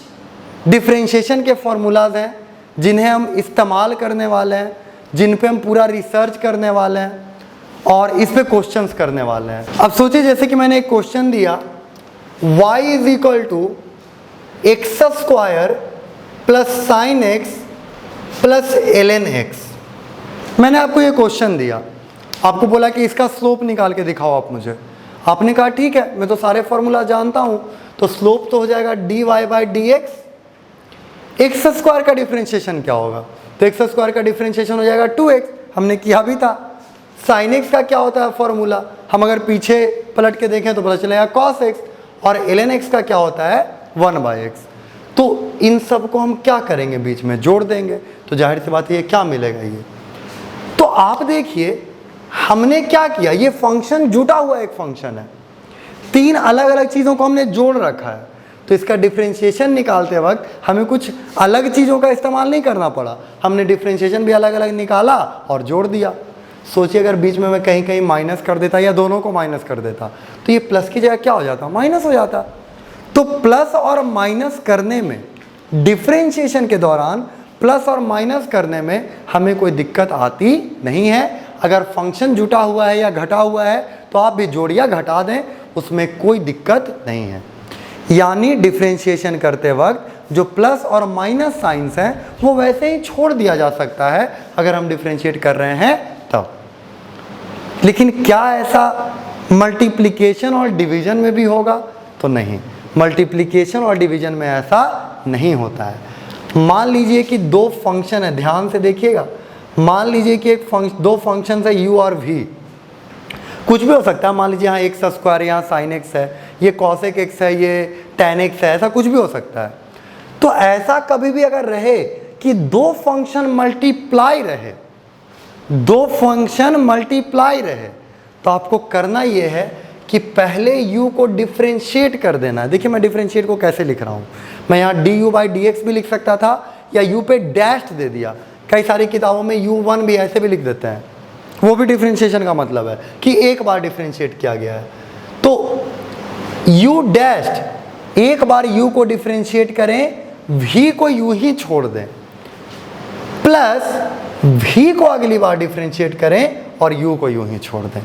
डिफ्रेंशिएशन के फार्मूलाज हैं जिन्हें हम इस्तेमाल करने वाले हैं, जिन पे हम पूरा रिसर्च करने वाले हैं और इस पे क्वेश्चंस करने वाले हैं। अब सोचिए जैसे कि मैंने एक क्वेश्चन दिया, y is equal to X square plus sine X plus ln x। मैंने आपको ये क्वेश्चन दिया, आपको बोला कि इसका स्लोप निकाल के दिखाओ आप मुझे। आपने कहा ठीक है, मैं तो सारे फॉर्मूला जानता हूँ, तो स्लोप तो हो जाएगा dy/dx। एक्स स्क्वायर का डिफ्रेंशिएशन क्या होगा, तो एक्स स्क्वायर का डिफ्रेंशिएशन हो जाएगा 2x, हमने किया भी था। साइन एक्स का क्या होता है फॉर्मूला, हम अगर पीछे पलट के देखें तो पता चलेगा cos x, और ln x का क्या होता है 1/x। तो इन सब को हम क्या करेंगे, बीच में जोड़ देंगे, तो जाहिर सी बात है ये क्या मिलेगा ये। तो आप देखिए हमने क्या किया, ये फंक्शन जुटा हुआ एक फंक्शन है, 3 अलग अलग चीज़ों को हमने जोड़ रखा है, तो इसका डिफ्रेंशिएशन निकालते वक्त हमें कुछ अलग चीज़ों का इस्तेमाल नहीं करना पड़ा, हमने डिफ्रेंशिएशन भी अलग अलग निकाला और जोड़ दिया। सोचिए अगर बीच में मैं कहीं कहीं माइनस कर देता या दोनों को माइनस कर देता, तो ये प्लस की जगह क्या हो जाता, माइनस हो जाता। तो प्लस और माइनस करने में, डिफ्रेंशिएशन के दौरान प्लस और माइनस करने में हमें कोई दिक्कत आती नहीं है। अगर फंक्शन जुटा हुआ है या घटा हुआ है तो आप भी जोड़ या घटा दें, उसमें कोई दिक्कत नहीं है। यानी डिफ्रेंशिएशन करते वक्त जो प्लस और माइनस साइंस हैं वो वैसे ही छोड़ दिया जा सकता है अगर हम डिफ्रेंशिएट कर रहे हैं तब। लेकिन क्या ऐसा मल्टीप्लिकेशन और डिवीजन में भी होगा, तो नहीं, मल्टीप्लिकेशन और डिवीजन में ऐसा नहीं होता है। मान लीजिए कि 2 फंक्शन है, ध्यान से देखिएगा, मान लीजिए कि 2 फंक्शन है u और v, कुछ भी हो सकता है। मान लीजिए यहाँ एक्स स्क्वायर, यहाँ साइन एक्स है, ये कॉसेक एक्स है, ये टैन एक्स है, ऐसा कुछ भी हो सकता है। तो ऐसा कभी भी अगर रहे कि 2 फंक्शन मल्टीप्लाई रहे, 2 फंक्शन मल्टीप्लाई रहे, तो आपको करना ये है कि पहले u को डिफ्रेंशिएट कर देना है। देखिए मैं डिफ्रेंशिएट को कैसे लिख रहा हूँ, मैं यहाँ du/dx भी लिख सकता था या u पे डैश दे दिया। कई सारी किताबों में u1 भी ऐसे भी लिख देते हैं, वो भी डिफ्रेंशिएशन का मतलब है कि एक बार डिफ्रेंशिएट किया गया है। तो u डैश एक बार u को डिफ्रेंशिएट करें, v को यूं ही छोड़ दें, प्लस v को अगली बार डिफ्रेंशिएट करें और u को यूं ही छोड़ दें।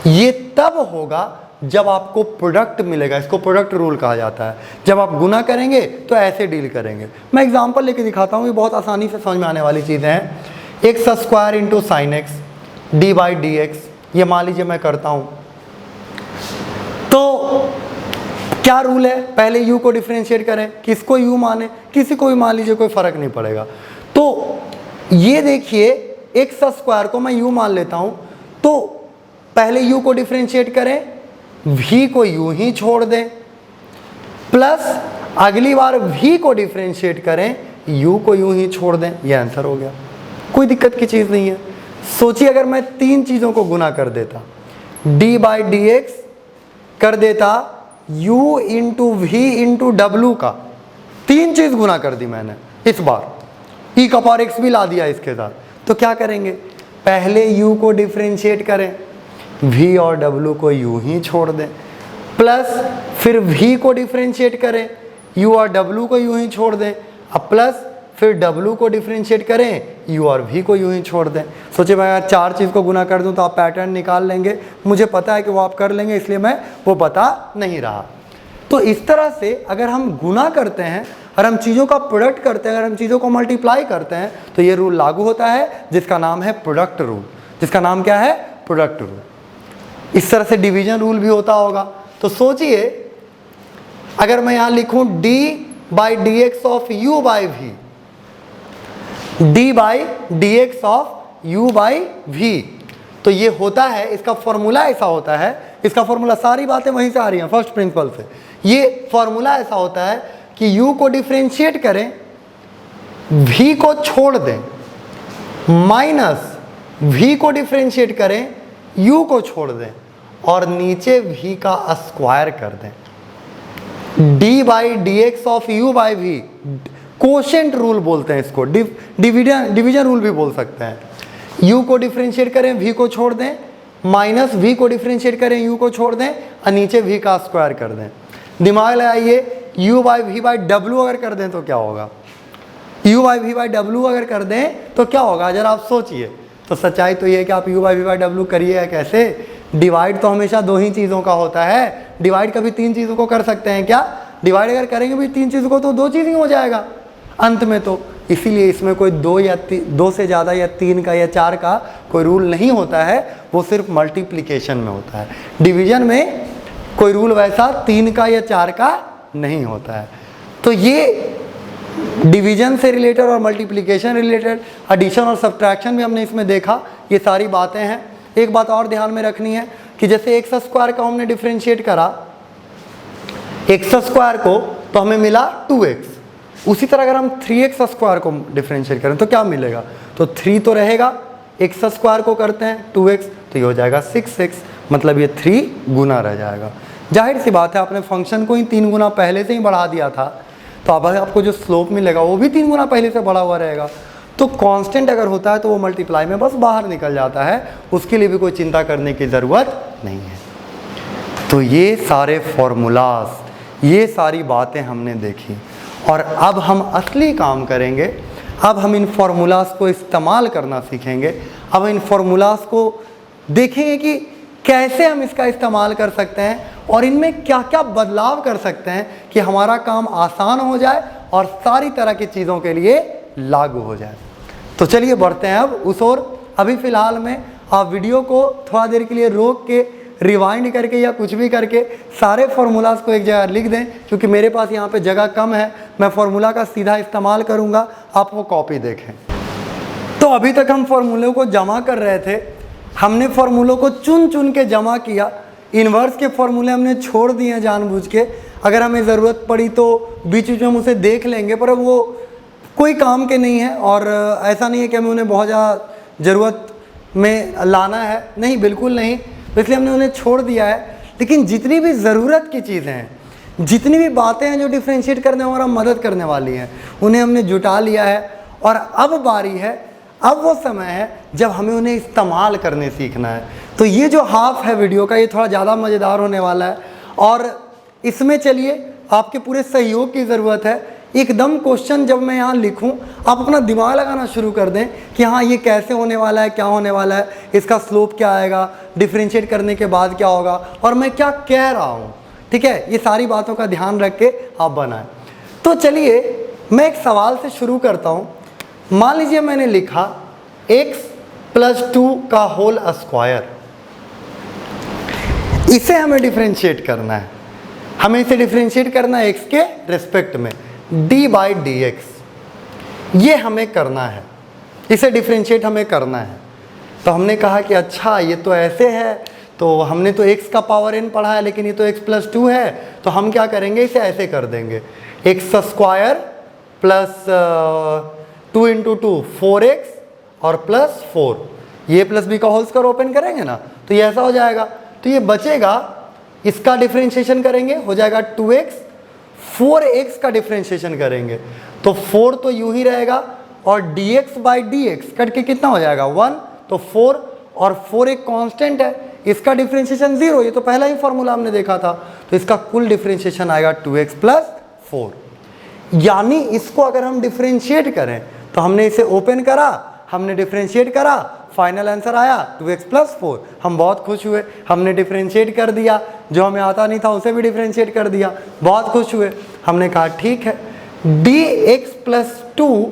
ये तब होगा जब आपको प्रोडक्ट मिलेगा, इसको प्रोडक्ट रूल कहा जाता है। जब आप गुना करेंगे तो ऐसे डील करेंगे। मैं एग्जांपल लेके दिखाता हूँ, ये बहुत आसानी से समझ में आने वाली चीज़ें हैं। X square into sine x dy/dx, ये मान लीजिए मैं करता हूँ, तो क्या रूल है, पहले u को डिफ्रेंशिएट करें, किसको u माने, किसी को भी मान लीजिए, कोई फर्क नहीं पड़ेगा। तो ये देखिए एक्स स्क्वायर को मैं u मान लेता हूँ, तो पहले u को डिफ्रेंशिएट करें, v को यूं ही छोड़ दें, प्लस अगली बार v को डिफ्रेंशिएट करें, u को यूं ही छोड़ दें। ये आंसर हो गया, कोई दिक्कत की चीज़ नहीं है। सोचिए अगर मैं तीन चीज़ों को गुना कर देता, d/dx कर देता u into V into W का, तीन चीज़ गुना कर दी मैंने इस बार, e⁻x भी ला दिया इसके साथ, तो क्या करेंगे, पहले u को डिफ्रेंशिएट करें, v और w को यूं ही छोड़ दें, प्लस फिर v को डिफ्रेंशिएट करें, u और w को यूं ही छोड़ दें, अब प्लस फिर w को डिफ्रेंशिएट करें, u और v को यूं ही छोड़ दें। सोचिए मैं अगर चार चीज़ को गुना कर दूं तो आप पैटर्न निकाल लेंगे, मुझे पता है कि वो आप कर लेंगे, इसलिए मैं वो बता नहीं रहा। तो इस तरह से अगर हम गुना करते हैं और हम चीज़ों का प्रोडक्ट करते हैं, अगर हम चीज़ों को मल्टीप्लाई करते हैं, तो ये रूल लागू होता है जिसका नाम है प्रोडक्ट रूल। जिसका नाम क्या है, प्रोडक्ट रूल। इस तरह से डिवीजन रूल भी होता होगा। तो सोचिए अगर मैं यहाँ लिखूँ d/dx of u/v, d/dx of u/v, तो ये होता है, इसका फॉर्मूला ऐसा होता है, इसका फॉर्मूला, सारी बातें वहीं से आ रही हैं फर्स्ट प्रिंसिपल से। ये फॉर्मूला ऐसा होता है कि u को डिफ्रेंशिएट करें, v को छोड़ दें, माइनस v को डिफ्रेंशिएट करें, u को छोड़ दें और नीचे v का स्क्वायर कर दें। d/dx of u/v, quotient rule बोलते हैं इसको, डिवीजन रूल भी बोल सकते हैं। u को डिफ्रेंशिएट करें, v को छोड़ दें, माइनस v को डिफ्रेंशिएट करें, u को छोड़ दें और नीचे v का स्क्वायर कर दें। दिमाग लगाइए, u/v/w अगर कर दें तो क्या होगा, u/v/w अगर कर दें तो क्या होगा, जरा आप सोचिए। तो सच्चाई तो ये है कि आप u/v/w करिए कैसे, डिवाइड तो हमेशा दो ही चीज़ों का होता है, डिवाइड कभी तीन चीज़ों को कर सकते हैं क्या, डिवाइड अगर करेंगे भी तीन चीज़ों को तो दो चीज़ ही हो जाएगा अंत में। तो इसीलिए इसमें कोई दो से ज़्यादा या तीन का या चार का कोई रूल नहीं होता है, वो सिर्फ मल्टीप्लिकेशन में होता है। डिवीजन में कोई रूल वैसा तीन का या चार का नहीं होता है। तो ये डिवीजन से रिलेटेड और मल्टीप्लिकेशन रिलेटेड, एडिशन और सब्ट्रैक्शन भी हमने इसमें देखा, ये सारी बातें हैं। एक बात और ध्यान में रखनी है कि जैसे एक्स स्क्वायर का हमने डिफ्रेंशिएट करा, एक्स स्क्वायर को, तो हमें मिला 2x। उसी तरह अगर हम 3x स्क्वायर को डिफ्रेंशिएट करें तो क्या मिलेगा, तो 3 तो रहेगा, एक्स स्क्वायर को करते हैं 2x, तो ये हो जाएगा 6x, मतलब ये 3 गुना रह जाएगा। जाहिर सी बात है, आपने फंक्शन को ही 3 गुना पहले से ही बढ़ा दिया था, तो अब आपको जो स्लोप मिलेगा वो भी 3 गुना पहले से बढ़ा हुआ रहेगा। तो कांस्टेंट अगर होता है तो वो मल्टीप्लाई में बस बाहर निकल जाता है, उसके लिए भी कोई चिंता करने की ज़रूरत नहीं है। तो ये सारे फॉर्मूलाज, ये सारी बातें हमने देखी, और अब हम असली काम करेंगे। अब हम इन फॉर्मूलाज को इस्तेमाल करना सीखेंगे। अब इन फॉर्मूलाज को देखेंगे कि कैसे हम इसका इस्तेमाल कर सकते हैं और इनमें क्या क्या बदलाव कर सकते हैं कि हमारा काम आसान हो जाए और सारी तरह की चीज़ों के लिए लागू हो जाए। तो चलिए बढ़ते हैं अब उस ओर। अभी फ़िलहाल में आप वीडियो को थोड़ा देर के लिए रोक के, रिवाइंड करके या कुछ भी करके सारे फार्मूलाज को एक जगह लिख दें, क्योंकि मेरे पास यहाँ पे जगह कम है, मैं फार्मूला का सीधा इस्तेमाल करूँगा, आप वो कॉपी देखें। तो अभी तक हम फार्मूलों को जमा कर रहे थे, हमने फार्मूलों को चुन चुन के जमा किया, इन्वर्स के फार्मूले हमने छोड़ दिए हैं जानबूझ के। अगर हमें ज़रूरत पड़ी तो बीच बीच में हम उसे देख लेंगे, पर वो कोई काम के नहीं है, और ऐसा नहीं है कि हमें उन्हें बहुत ज़्यादा ज़रूरत में लाना है, नहीं, बिल्कुल नहीं। तो इसलिए हमने उन्हें छोड़ दिया है। लेकिन जितनी भी ज़रूरत की चीज़ें हैं, जितनी भी बातें हैं जो डिफ्रेंशिएट करने में हमारा मदद करने वाली हैं, उन्हें हमने जुटा लिया है। और अब बारी है, अब वो समय है जब हमें उन्हें इस्तेमाल करने सीखना है। तो ये जो हाफ है वीडियो का, ये थोड़ा ज़्यादा मज़ेदार होने वाला है और इसमें चलिए आपके पूरे सहयोग की ज़रूरत है। एकदम क्वेश्चन जब मैं यहाँ लिखूँ, आप अपना दिमाग लगाना शुरू कर दें कि हाँ ये कैसे होने वाला है, क्या होने वाला है, इसका स्लोप क्या आएगा, डिफ्रेंशिएट करने के बाद क्या होगा और मैं क्या कह रहा हूँ। ठीक है, ये सारी बातों का ध्यान रख के आप बनाएं। तो चलिए मैं एक सवाल से शुरू करता हूँ। मान लीजिए मैंने लिखा x+2 का होल स्क्वायर, इसे हमें डिफ्रेंशिएट करना है। हमें इसे डिफ्रेंशिएट करना है x के रिस्पेक्ट में, d/dx ये हमें करना है, इसे डिफ्रेंशिएट हमें करना है। तो हमने कहा कि अच्छा ये तो ऐसे है, तो हमने तो x का पावर n पढ़ा है लेकिन ये तो x+2 है, तो हम क्या करेंगे, इसे ऐसे कर देंगे x² प्लस 2 × 2 4x और प्लस 4, ये प्लस बी का होल स्क्वायर ओपन करेंगे ना, तो ये ऐसा हो जाएगा। तो ये बचेगा, इसका डिफ्रेंशिएशन करेंगे हो जाएगा 2x, 4x का डिफ्रेंशिएशन करेंगे तो 4 तो यूं ही रहेगा और dx/dx कट के कितना हो जाएगा 1, तो 4 और 4 एक कांस्टेंट है, इसका डिफ्रेंशिएशन 0, ये तो पहला ही फॉर्मूला हमने देखा था। तो इसका कुल डिफ्रेंशिएशन आएगा 2x + 4। यानी इसको अगर हम डिफ्रेंशिएट करें तो हमने इसे ओपन करा, हमने डिफ्रेंशिएट करा, फाइनल आंसर आया 2x + 4। हम बहुत खुश हुए, हमने डिफ्रेंशिएट कर दिया, जो हमें आता नहीं था उसे भी डिफ्रेंशिएट कर दिया, बहुत खुश हुए। हमने कहा ठीक है, dx+2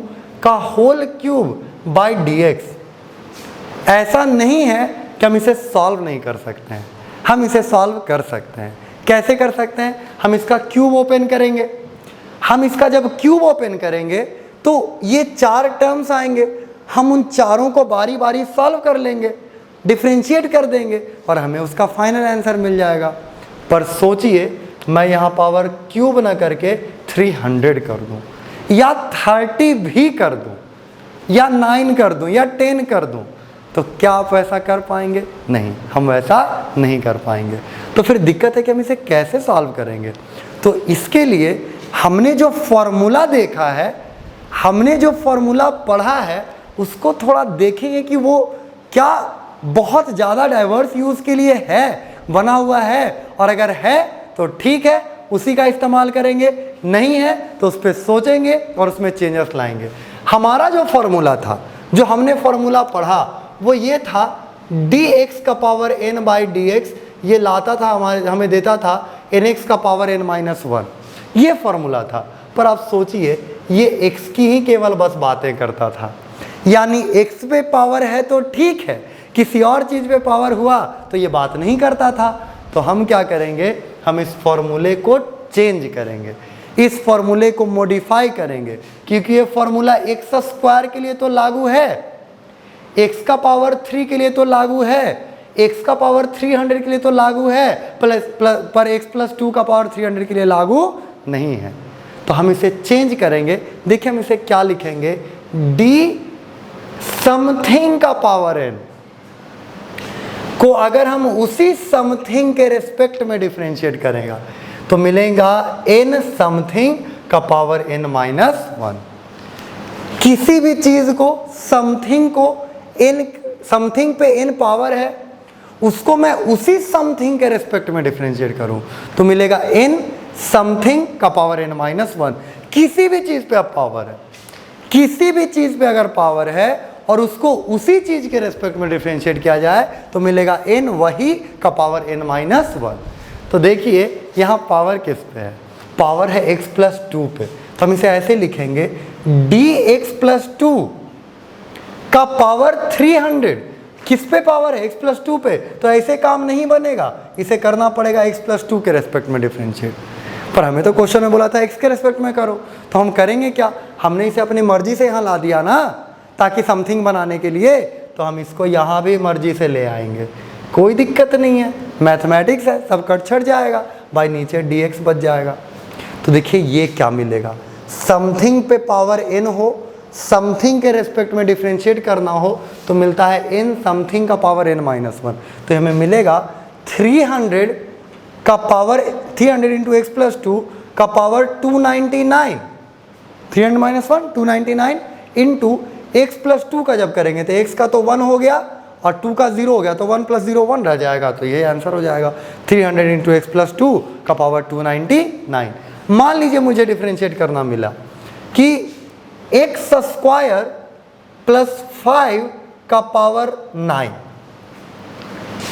का होल क्यूब बाई dx, ऐसा नहीं है कि हम इसे सॉल्व नहीं कर सकते हैं, हम इसे सॉल्व कर सकते हैं। कैसे कर सकते हैं, हम इसका क्यूब ओपन करेंगे। हम इसका जब क्यूब ओपन करेंगे तो ये 4 टर्म्स आएंगे, हम उन चारों को बारी बारी सॉल्व कर लेंगे, डिफ्रेंशिएट कर देंगे और हमें उसका फाइनल आंसर मिल जाएगा। पर सोचिए, मैं यहाँ पावर क्यूब ना करके 300 कर दूँ या 30 भी कर दूँ या 9 कर दूँ या 10 कर दूँ, तो क्या आप वैसा कर पाएंगे? नहीं, हम वैसा नहीं कर पाएंगे। तो फिर दिक्कत है कि हम इसे कैसे सॉल्व करेंगे। तो इसके लिए हमने जो फॉर्मूला देखा है, हमने जो फॉर्मूला पढ़ा है, उसको थोड़ा देखेंगे कि वो क्या बहुत ज़्यादा डाइवर्स यूज़ के लिए है, बना हुआ है, और अगर है तो ठीक है, उसी का इस्तेमाल करेंगे, नहीं है तो उस पर सोचेंगे और उसमें चेंजेस लाएंगे। हमारा जो फॉर्मूला था, जो हमने फॉर्मूला पढ़ा, वो ये था dx⁻n/dx, ये लाता था हमें देता था nx⁻n-1, ये फॉर्मूला था। पर आप सोचिए, ये x की ही केवल बस बातें करता था, यानी x पे पावर है तो ठीक है, किसी और चीज़ पे पावर हुआ तो ये बात नहीं करता था। तो हम क्या करेंगे, हम इस फॉर्मूले को चेंज करेंगे, इस फॉर्मूले को मॉडिफाई करेंगे, क्योंकि ये फॉर्मूला x² के लिए तो लागू है, x का पावर 3 के लिए तो लागू है, x का पावर 300 के लिए तो लागू है, पर x+2 का पावर 300 के लिए लागू नहीं है। तो हम इसे चेंज करेंगे। देखिए हम इसे क्या लिखेंगे, d समथिंग का पावर n को अगर हम उसी समथिंग के रिस्पेक्ट में डिफ्रेंशिएट करेंगे तो मिलेगा n समथिंग का पावर n-1। किसी भी चीज को, समथिंग को, n समथिंग पे n पावर है, उसको मैं उसी समथिंग के रिस्पेक्ट में डिफ्रेंशिएट करूं तो मिलेगा n समथिंग का पावर n-1। किसी भी चीज पे अब पावर है, किसी भी चीज पे अगर पावर है और उसको उसी चीज के रेस्पेक्ट में डिफरेंशिएट किया जाए तो मिलेगा n वही का पावर n-1। तो देखिए यहाँ पावर किस पे है, पावर है x+2 पे, तो हम इसे ऐसे लिखेंगे dx+2 का पावर 300। किस पे पावर है, x+2 पे, तो ऐसे काम नहीं बनेगा, इसे करना पड़ेगा x+2 के रेस्पेक्ट में डिफरेंशिएट। पर हमें तो क्वेश्चन में बोला था x के रेस्पेक्ट में करो, तो हम करेंगे क्या, हमने इसे अपनी मर्जी से यहाँ ला दिया ना, ताकि समथिंग बनाने के लिए, तो हम इसको यहाँ भी मर्जी से ले आएंगे, कोई दिक्कत नहीं है, मैथमेटिक्स है, सब कट छट जाएगा भाई, नीचे dx बच जाएगा। तो देखिए ये क्या मिलेगा, समथिंग पे पावर n हो, समथिंग के रेस्पेक्ट में डिफरेंशिएट करना हो तो मिलता है n समथिंग का पावर n-1। तो हमें मिलेगा 300 का पावर 300 इंटू एक्स प्लस 2 का power 299, 300 minus 1 299 into x plus 2 का जब करेंगे तो एक्स का तो 1 हो गया और 2 का 0 हो गया, तो 1 प्लस 0 1 रह जाएगा, तो ये आंसर हो जाएगा 300 इंटू एक्स प्लस 2 का पावर 299। मान लीजिए मुझे डिफ्रेंशिएट करना मिला कि एक्स स्क्वायर प्लस 5 का पावर 9,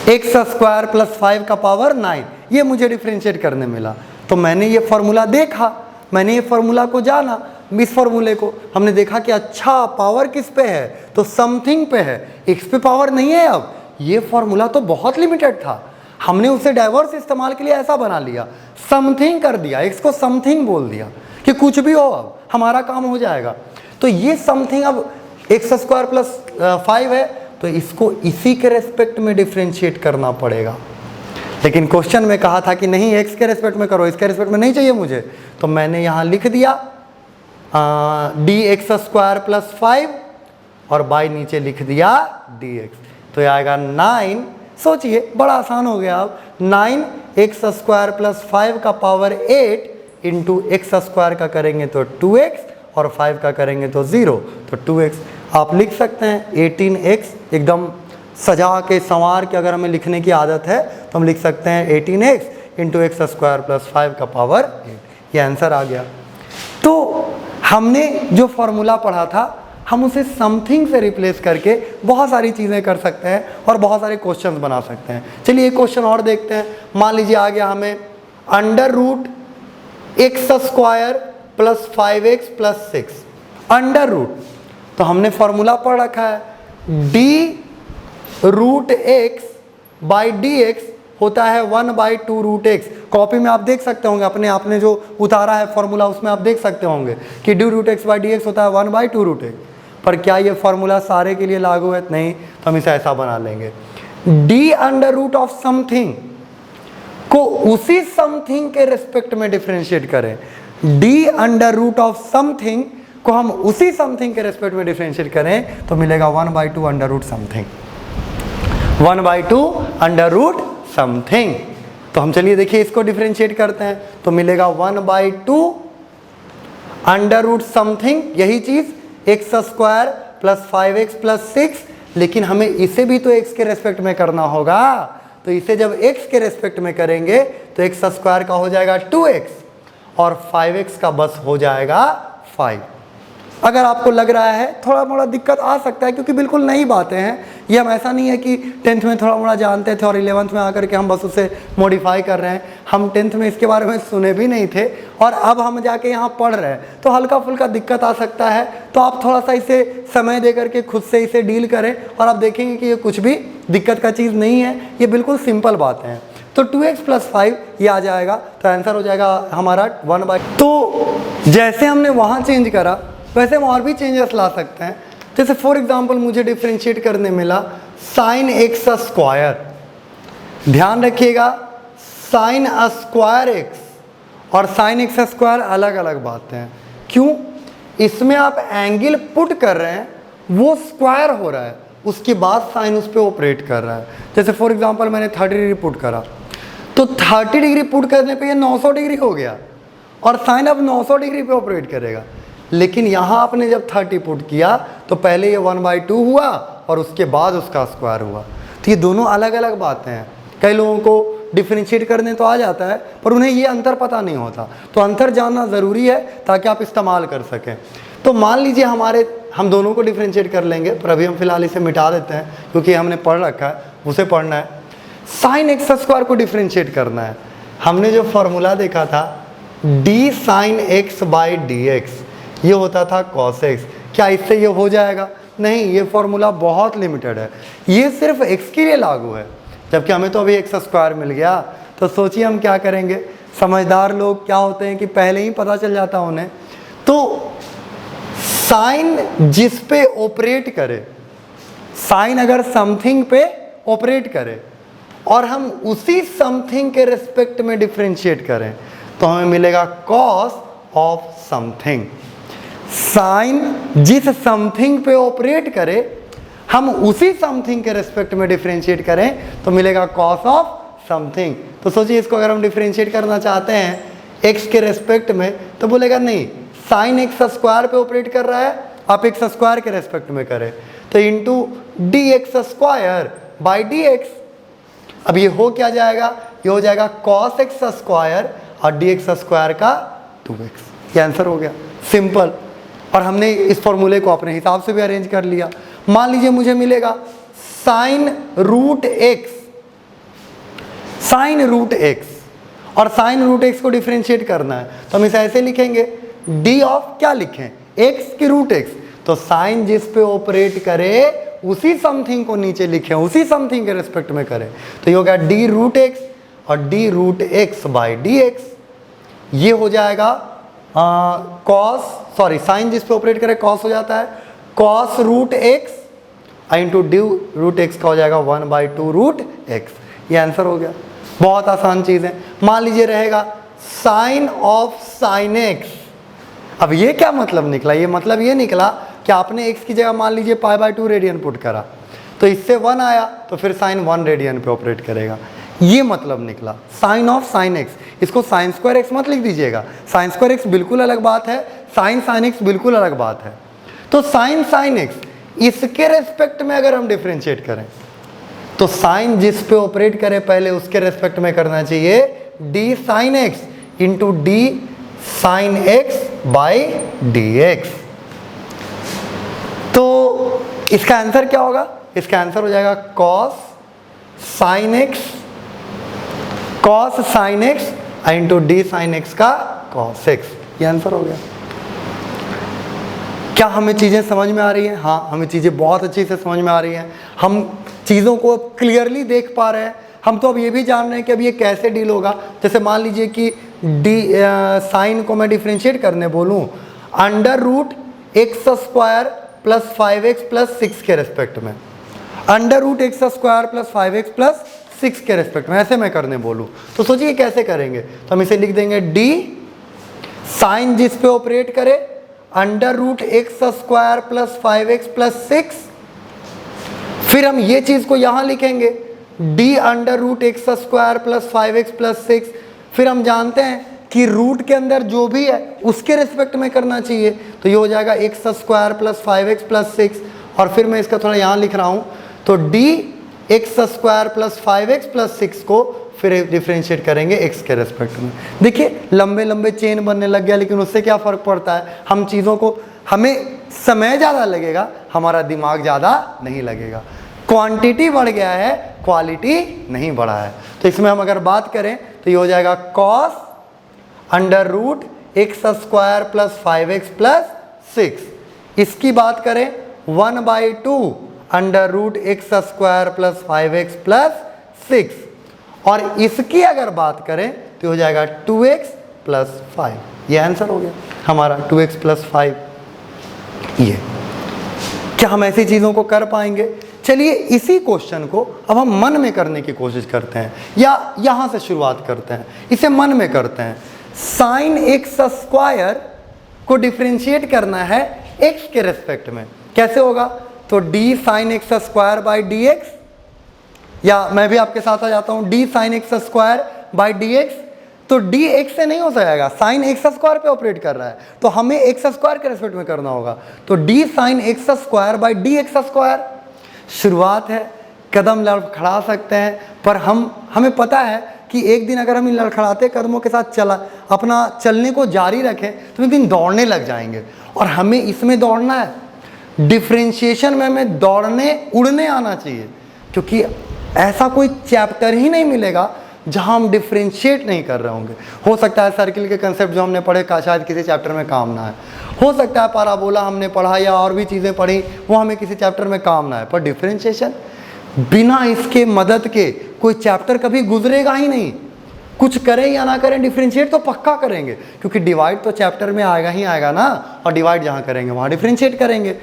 एक्स स्क्वायर प्लस 5 का पावर 9, ये मुझे डिफ्रेंशिएट करने मिला। तो मैंने ये फॉर्मूला देखा, मैंने ये फॉर्मूला को जाना, इस फॉर्मूले को हमने देखा कि अच्छा पावर किस पे है, तो समथिंग पे है, एक्स पे पावर नहीं है। अब ये फॉर्मूला तो बहुत लिमिटेड था, हमने उसे डाइवर्स इस्तेमाल के लिए ऐसा बना लिया, समथिंग कर दिया, एक्स को समथिंग बोल दिया कि कुछ भी हो अब हमारा काम हो जाएगा। तो ये समथिंग अब एक्स स्क्वायर प्लस 5 है, तो इसको इसी के रेस्पेक्ट में डिफ्रेंशिएट करना पड़ेगा। लेकिन क्वेश्चन में कहा था कि नहीं एक्स के रेस्पेक्ट में करो, इसके रेस्पेक्ट में नहीं चाहिए मुझे, तो मैंने यहाँ लिख दिया डी एक्स स्क्वायर प्लस 5 और बाई नीचे लिख दिया डी एक्स, तो ये आएगा 9। सोचिए बड़ा आसान हो गया। अब 9 एक्स स्क्वायर प्लस 5 का पावर 8 इंटू एक्स स्क्वायर का करेंगे तो 2x और 5 का करेंगे तो 0, तो 2x आप लिख सकते हैं। 18x एकदम सजा के संवार के अगर हमें लिखने की आदत है तो हम लिख सकते हैं 18x into x square plus 5 का पावर 8, ये आंसर आ गया। तो हमने जो फॉर्मूला पढ़ा था हम उसे समथिंग से रिप्लेस करके बहुत सारी चीज़ें कर सकते हैं और बहुत सारे क्वेश्चंस बना सकते हैं। चलिए एक क्वेश्चन और देखते हैं। मान लीजिए आ गया हमें under root x square plus 5x plus 6 under root, तो हमने फॉर्मूला पढ़ रखा है d root x by D x होता है 1/2 रूट एक्स। कॉपी में आप देख सकते होंगे, अपने आपने जो उतारा है फॉर्मूला उसमें आप देख सकते होंगे कि d root x by D x होता है 1/2 रूट एक्स। पर क्या ये फॉर्मूला सारे के लिए लागू है? नहीं, तो हम इसे ऐसा बना लेंगे d under root of something को उसी समथिंग के रिस्पेक्ट में डिफ्रेंशिएट करें, d under root of something को हम उसी समथिंग के रिस्पेक्ट में डिफ्रेंशिएट करें तो मिलेगा 1/2 under root something, 1/2 under root something. तो हम चलिए देखिए इसको डिफ्रेंशिएट करते हैं तो मिलेगा 1/2 अंडर रूट समथिंग, यही चीज x square plus 5x plus 6, लेकिन हमें इसे भी तो x के रेस्पेक्ट में करना होगा, तो इसे जब x के रेस्पेक्ट में करेंगे तो एक्स स्क्वायर का हो जाएगा 2x और 5x का बस हो जाएगा 5। अगर आपको लग रहा है थोड़ा मोड़ा दिक्कत आ सकता है क्योंकि बिल्कुल नई बातें हैं, ये हम ऐसा नहीं है कि 10th में थोड़ा मोड़ा जानते थे और 11th में आकर के हम बस उसे मॉडिफाई कर रहे हैं। हम 10th में इसके बारे में सुने भी नहीं थे और अब हम जाके यहाँ पढ़ रहे हैं, तो हल्का फुल्का दिक्कत आ सकता है। तो आप थोड़ा सा इसे समय दे करके खुद से इसे डील करें और आप देखेंगे कि ये कुछ भी दिक्कत का चीज़ नहीं है, ये बिल्कुल सिंपल बातें हैं। तो 2x प्लस 5 ये आ जाएगा, तो आंसर हो जाएगा हमारा 1/। तो जैसे हमने वहाँ चेंज करा वैसे हम और भी चेंजेस ला सकते हैं। जैसे फॉर एग्जांपल मुझे डिफ्रेंशिएट करने मिला साइन एक्स स्क्वायर, ध्यान रखिएगा साइन स्क्वायर एक्स और साइन एक्स स्क्वायर अलग अलग बातें हैं। क्यों? इसमें आप एंगल पुट कर रहे हैं, वो स्क्वायर हो रहा है, उसके बाद साइन उस पर ऑपरेट कर रहा है। जैसे फॉर एग्जांपल मैंने 30 डिग्री पुट करा तो 30 डिग्री पुट करने पे ये 900 डिग्री हो गया और साइन अब 900 डिग्री पे ऑपरेट करेगा। लेकिन यहाँ आपने जब 30 पुट किया तो पहले ये 1/2 हुआ और उसके बाद उसका स्क्वायर हुआ। तो ये दोनों अलग अलग बातें हैं। कई लोगों को डिफ्रेंशिएट करने तो आ जाता है पर उन्हें ये अंतर पता नहीं होता, तो अंतर जानना ज़रूरी है ताकि आप इस्तेमाल कर सकें। तो मान लीजिए हम दोनों को डिफ्रेंशिएट कर लेंगे, पर अभी हम फिलहाल इसे मिटा देते हैं क्योंकि हमने पढ़ रखा है, उसे पढ़ना है। साइन एक्स स्क्वायर को डिफ्रेंशिएट करना है। हमने जो फॉर्मूला देखा था D sine x by D x, ये होता था cos x। क्या इससे ये हो जाएगा? नहीं, ये फॉर्मूला बहुत लिमिटेड है, ये सिर्फ x के लिए लागू है, जबकि हमें तो अभी एक्स स्क्वायर मिल गया। तो सोचिए हम क्या करेंगे। समझदार लोग क्या होते हैं कि पहले ही पता चल जाता उन्हें। तो साइन जिस पे ऑपरेट करे, साइन अगर समथिंग पे ऑपरेट करे और हम उसी समथिंग के रिस्पेक्ट में डिफ्रेंशिएट करें तो हमें मिलेगा cos ऑफ समथिंग। साइन जिस समथिंग पे ऑपरेट करे हम उसी समथिंग के रिस्पेक्ट में डिफ्रेंशिएट करें तो मिलेगा cos ऑफ समथिंग। तो सोचिए इसको अगर हम डिफरेंशिएट करना चाहते हैं x के रेस्पेक्ट में, तो बोलेगा नहीं, साइन एक्स स्क्वायर पे ऑपरेट कर रहा है, आप एक्स स्क्वायर के रेस्पेक्ट में करें, तो into D x square by D x. अब ये हो क्या जाएगा, ये हो जाएगा कॉस एक्स स्क्वायर और डी एक्स स्क्वायर का 2x। ये आंसर हो गया, सिंपल। और हमने इस फॉर्मूले को अपने हिसाब से भी अरेंज कर लिया। मान लीजिए मुझे मिलेगा sine root x, sine root x, और साइन रूट एक्स को डिफरेंशिएट करना है, तो हम इसे ऐसे लिखेंगे, डी ऑफ क्या लिखें, एक्स की रूट एक्स। तो साइन जिस पे ऑपरेट करे उसी समथिंग को नीचे लिखें, उसी समथिंग के रेस्पेक्ट में करें, तो ये हो गया डी रूट एक्स और d root x by D x. ये हो जाएगा कॉस, सॉरी साइन जिस पे ऑपरेट करे कॉस हो जाता है, cos root x into d root x का हो जाएगा 1/2 रूट एक्स। ये आंसर हो गया, बहुत आसान चीज़ है। मान लीजिए रहेगा साइन ऑफ साइन एक्स। अब ये क्या मतलब निकला, ये मतलब ये निकला कि आपने x की जगह मान लीजिए π/2 रेडियन पुट करा, तो इससे 1 आया, तो फिर साइन 1 रेडियन पे ऑपरेट करेगा। ये मतलब निकला साइन ऑफ साइन एक्स। इसको साइन स्क्वायर एक्स मत लिख दीजिएगा, साइन स्क्वायर एक्स बिल्कुल अलग बात है, साइन साइन एक्स बिल्कुल अलग बात है। तो साइन साइन एक्स इसके रेस्पेक्ट में अगर हम डिफ्रेंशिएट करें, तो साइन जिस पे ऑपरेट करे पहले उसके रेस्पेक्ट में करना चाहिए D sine x into D sine x by D x. तो इसका आंसर क्या होगा, इसका आंसर हो जाएगा cos sine x, cos sine x into D sine x का कॉस एक्स। ये आंसर हो गया। क्या हमें चीज़ें समझ में आ रही हैं? हाँ, हमें चीज़ें बहुत अच्छी से समझ में आ रही हैं, हम चीज़ों को क्लियरली देख पा रहे हैं। हम तो अब ये भी जान रहे हैं कि अब ये कैसे डील होगा। जैसे मान लीजिए कि डी साइन को मैं डिफ्रेंशिएट करने बोलूँ under root x square plus 5x plus 6 के रेस्पेक्ट में, under root x square plus 5x plus 6 के रेस्पेक्ट में ऐसे मैं करने बोलूँ, तो सोचिए कैसे करेंगे। तो हम इसे लिख देंगे डी साइन जिस पे ऑपरेट करे under root x square plus 5x plus 6, फिर हम ये चीज़ को यहाँ लिखेंगे d under root x square plus 5x plus 6। फिर हम जानते हैं कि रूट के अंदर जो भी है उसके रिस्पेक्ट में करना चाहिए, तो ये हो जाएगा x square plus 5x plus 6। और फिर मैं इसका थोड़ा यहाँ लिख रहा हूँ, तो D x square plus 5x plus 6 को फिर डिफ्रेंशिएट करेंगे x के रेस्पेक्ट में। देखिए लंबे लंबे चेन बनने लग गया, लेकिन उससे क्या फ़र्क पड़ता है, हम चीज़ों को, हमें समय ज़्यादा लगेगा, हमारा दिमाग ज़्यादा नहीं लगेगा। क्वांटिटी बढ़ गया है, क्वालिटी नहीं बढ़ा है। तो इसमें हम अगर बात करें तो ये हो जाएगा cos under root x square plus 5x plus 6। इसकी बात करें 1/2 under root x square plus 5x plus 6। और इसकी अगर बात करें तो हो जाएगा 2x प्लस 5। ये आंसर हो गया हमारा 2x प्लस 5। ये क्या हम ऐसी चीज़ों को कर पाएंगे? चलिए इसी क्वेश्चन को अब हम मन में करने की कोशिश करते हैं, या यहाँ से शुरुआत करते हैं, इसे मन में करते हैं। साइन एक्स स्क्वायर को डिफ्रेंशिएट करना है x के रेस्पेक्ट में, कैसे होगा? तो D sine x square by D x, या मैं भी आपके साथ आ जाता हूँ, D sine x square by D x. तो डी एक्स से नहीं हो जाएगा, साइन एक्स स्क्वायर पे ऑपरेट कर रहा है, तो हमें एक्स स्क्वायर के रेस्पेक्ट में करना होगा। तो D sine x square by D x square. शुरुआत है, कदम लड़खड़ा सकते हैं, पर हमें पता है कि एक दिन अगर हम इन लड़खड़ाते कदमों के साथ अपना चलने को जारी रखें तो एक दिन दौड़ने लग जाएंगे। और हमें इसमें दौड़ना है, डिफ्रेंशिएशन में हमें दौड़ने उड़ने आना चाहिए, क्योंकि ऐसा कोई चैप्टर ही नहीं मिलेगा जहां हम डिफ्रेंशिएट नहीं कर रहे होंगे। हो सकता है सर्किल के कंसेप्ट जो हमने पढ़े का शायद किसी चैप्टर में काम ना है, हो सकता है पैराबोला हमने पढ़ा या और भी चीज़ें पढ़ी वो हमें किसी चैप्टर में काम ना है, पर डिफ्रेंशिएशन बिना इसके मदद के कोई चैप्टर कभी गुजरेगा ही नहीं। कुछ करें या ना करें, डिफ्रेंशिएट तो पक्का करेंगे, क्योंकि डिवाइड तो चैप्टर में आएगा ही आएगा ना, और डिवाइड जहाँ करेंगे वहाँ डिफ्रेंशिएट करेंगे।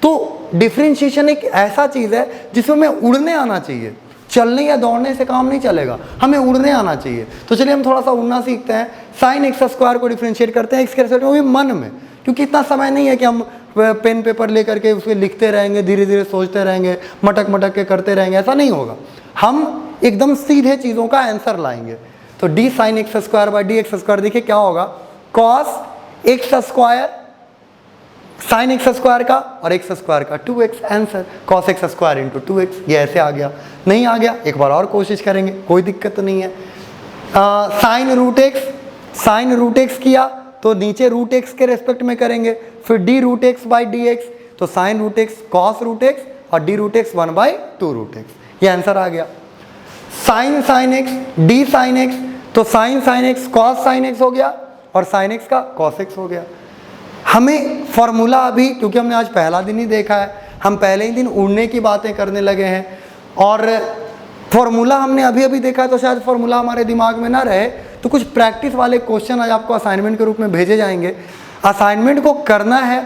तो डिफ्रेंशिएशन एक ऐसा चीज़ है जिसमें हमें उड़ने आना चाहिए, चलने या दौड़ने से काम नहीं चलेगा, हमें उड़ने आना चाहिए। तो चलिए हम थोड़ा सा उड़ना सीखते हैं। साइन एक्स स्क्वायर को डिफ्रेंशिएट करते हैं एक्स के रेस्पेक्ट में, वो भी मन में, क्योंकि इतना समय नहीं है कि हम पेन पेपर लेकर के उसके लिखते रहेंगे, धीरे धीरे सोचते रहेंगे, मटक मटक के करते रहेंगे, ऐसा नहीं होगा। हम एकदम सीधे चीज़ों का आंसर लाएंगे। तो D sine x square by D x square, देखिए क्या होगा, cos x square sine x square का और एक्स स्क्वायर का 2x answer, cos x square into 2x। ये ऐसे आ गया, नहीं आ गया एक बार और कोशिश करेंगे, कोई दिक्कत नहीं है। साइन रूट एक्स किया तो नीचे रूट एक्स के रेस्पेक्ट में करेंगे, फिर d root x by D x, तो sine root x cos root x और d root x 1/2 root x, ये आंसर आ गया। Sine x d sine x, तो sine x cos sine x हो गया और साइन एक्स का कॉस एक्स हो गया। हमें फॉर्मूला अभी, क्योंकि हमने आज पहला दिन ही देखा है, हम पहले ही दिन उड़ने की बातें करने लगे हैं और फॉर्मूला हमने अभी अभी देखा है, तो शायद फॉर्मूला हमारे दिमाग में ना रहे, तो कुछ प्रैक्टिस वाले क्वेश्चन आज आपको असाइनमेंट के रूप में भेजे जाएंगे। असाइनमेंट को करना है,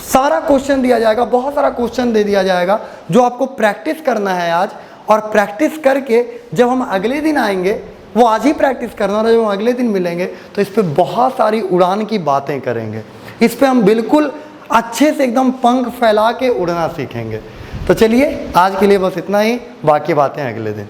सारा क्वेश्चन दिया जाएगा, बहुत सारा क्वेश्चन दे दिया जाएगा जो आपको प्रैक्टिस करना है आज, और प्रैक्टिस करके जब हम अगले दिन आएंगे, वो आज ही प्रैक्टिस करना और जब हम अगले दिन मिलेंगे तो इस पर बहुत सारी उड़ान की बातें करेंगे, इस पे हम बिल्कुल अच्छे से एकदम पंख फैला के उड़ना सीखेंगे। तो चलिए आज के लिए बस इतना ही, बाकी बातें अगले दिन।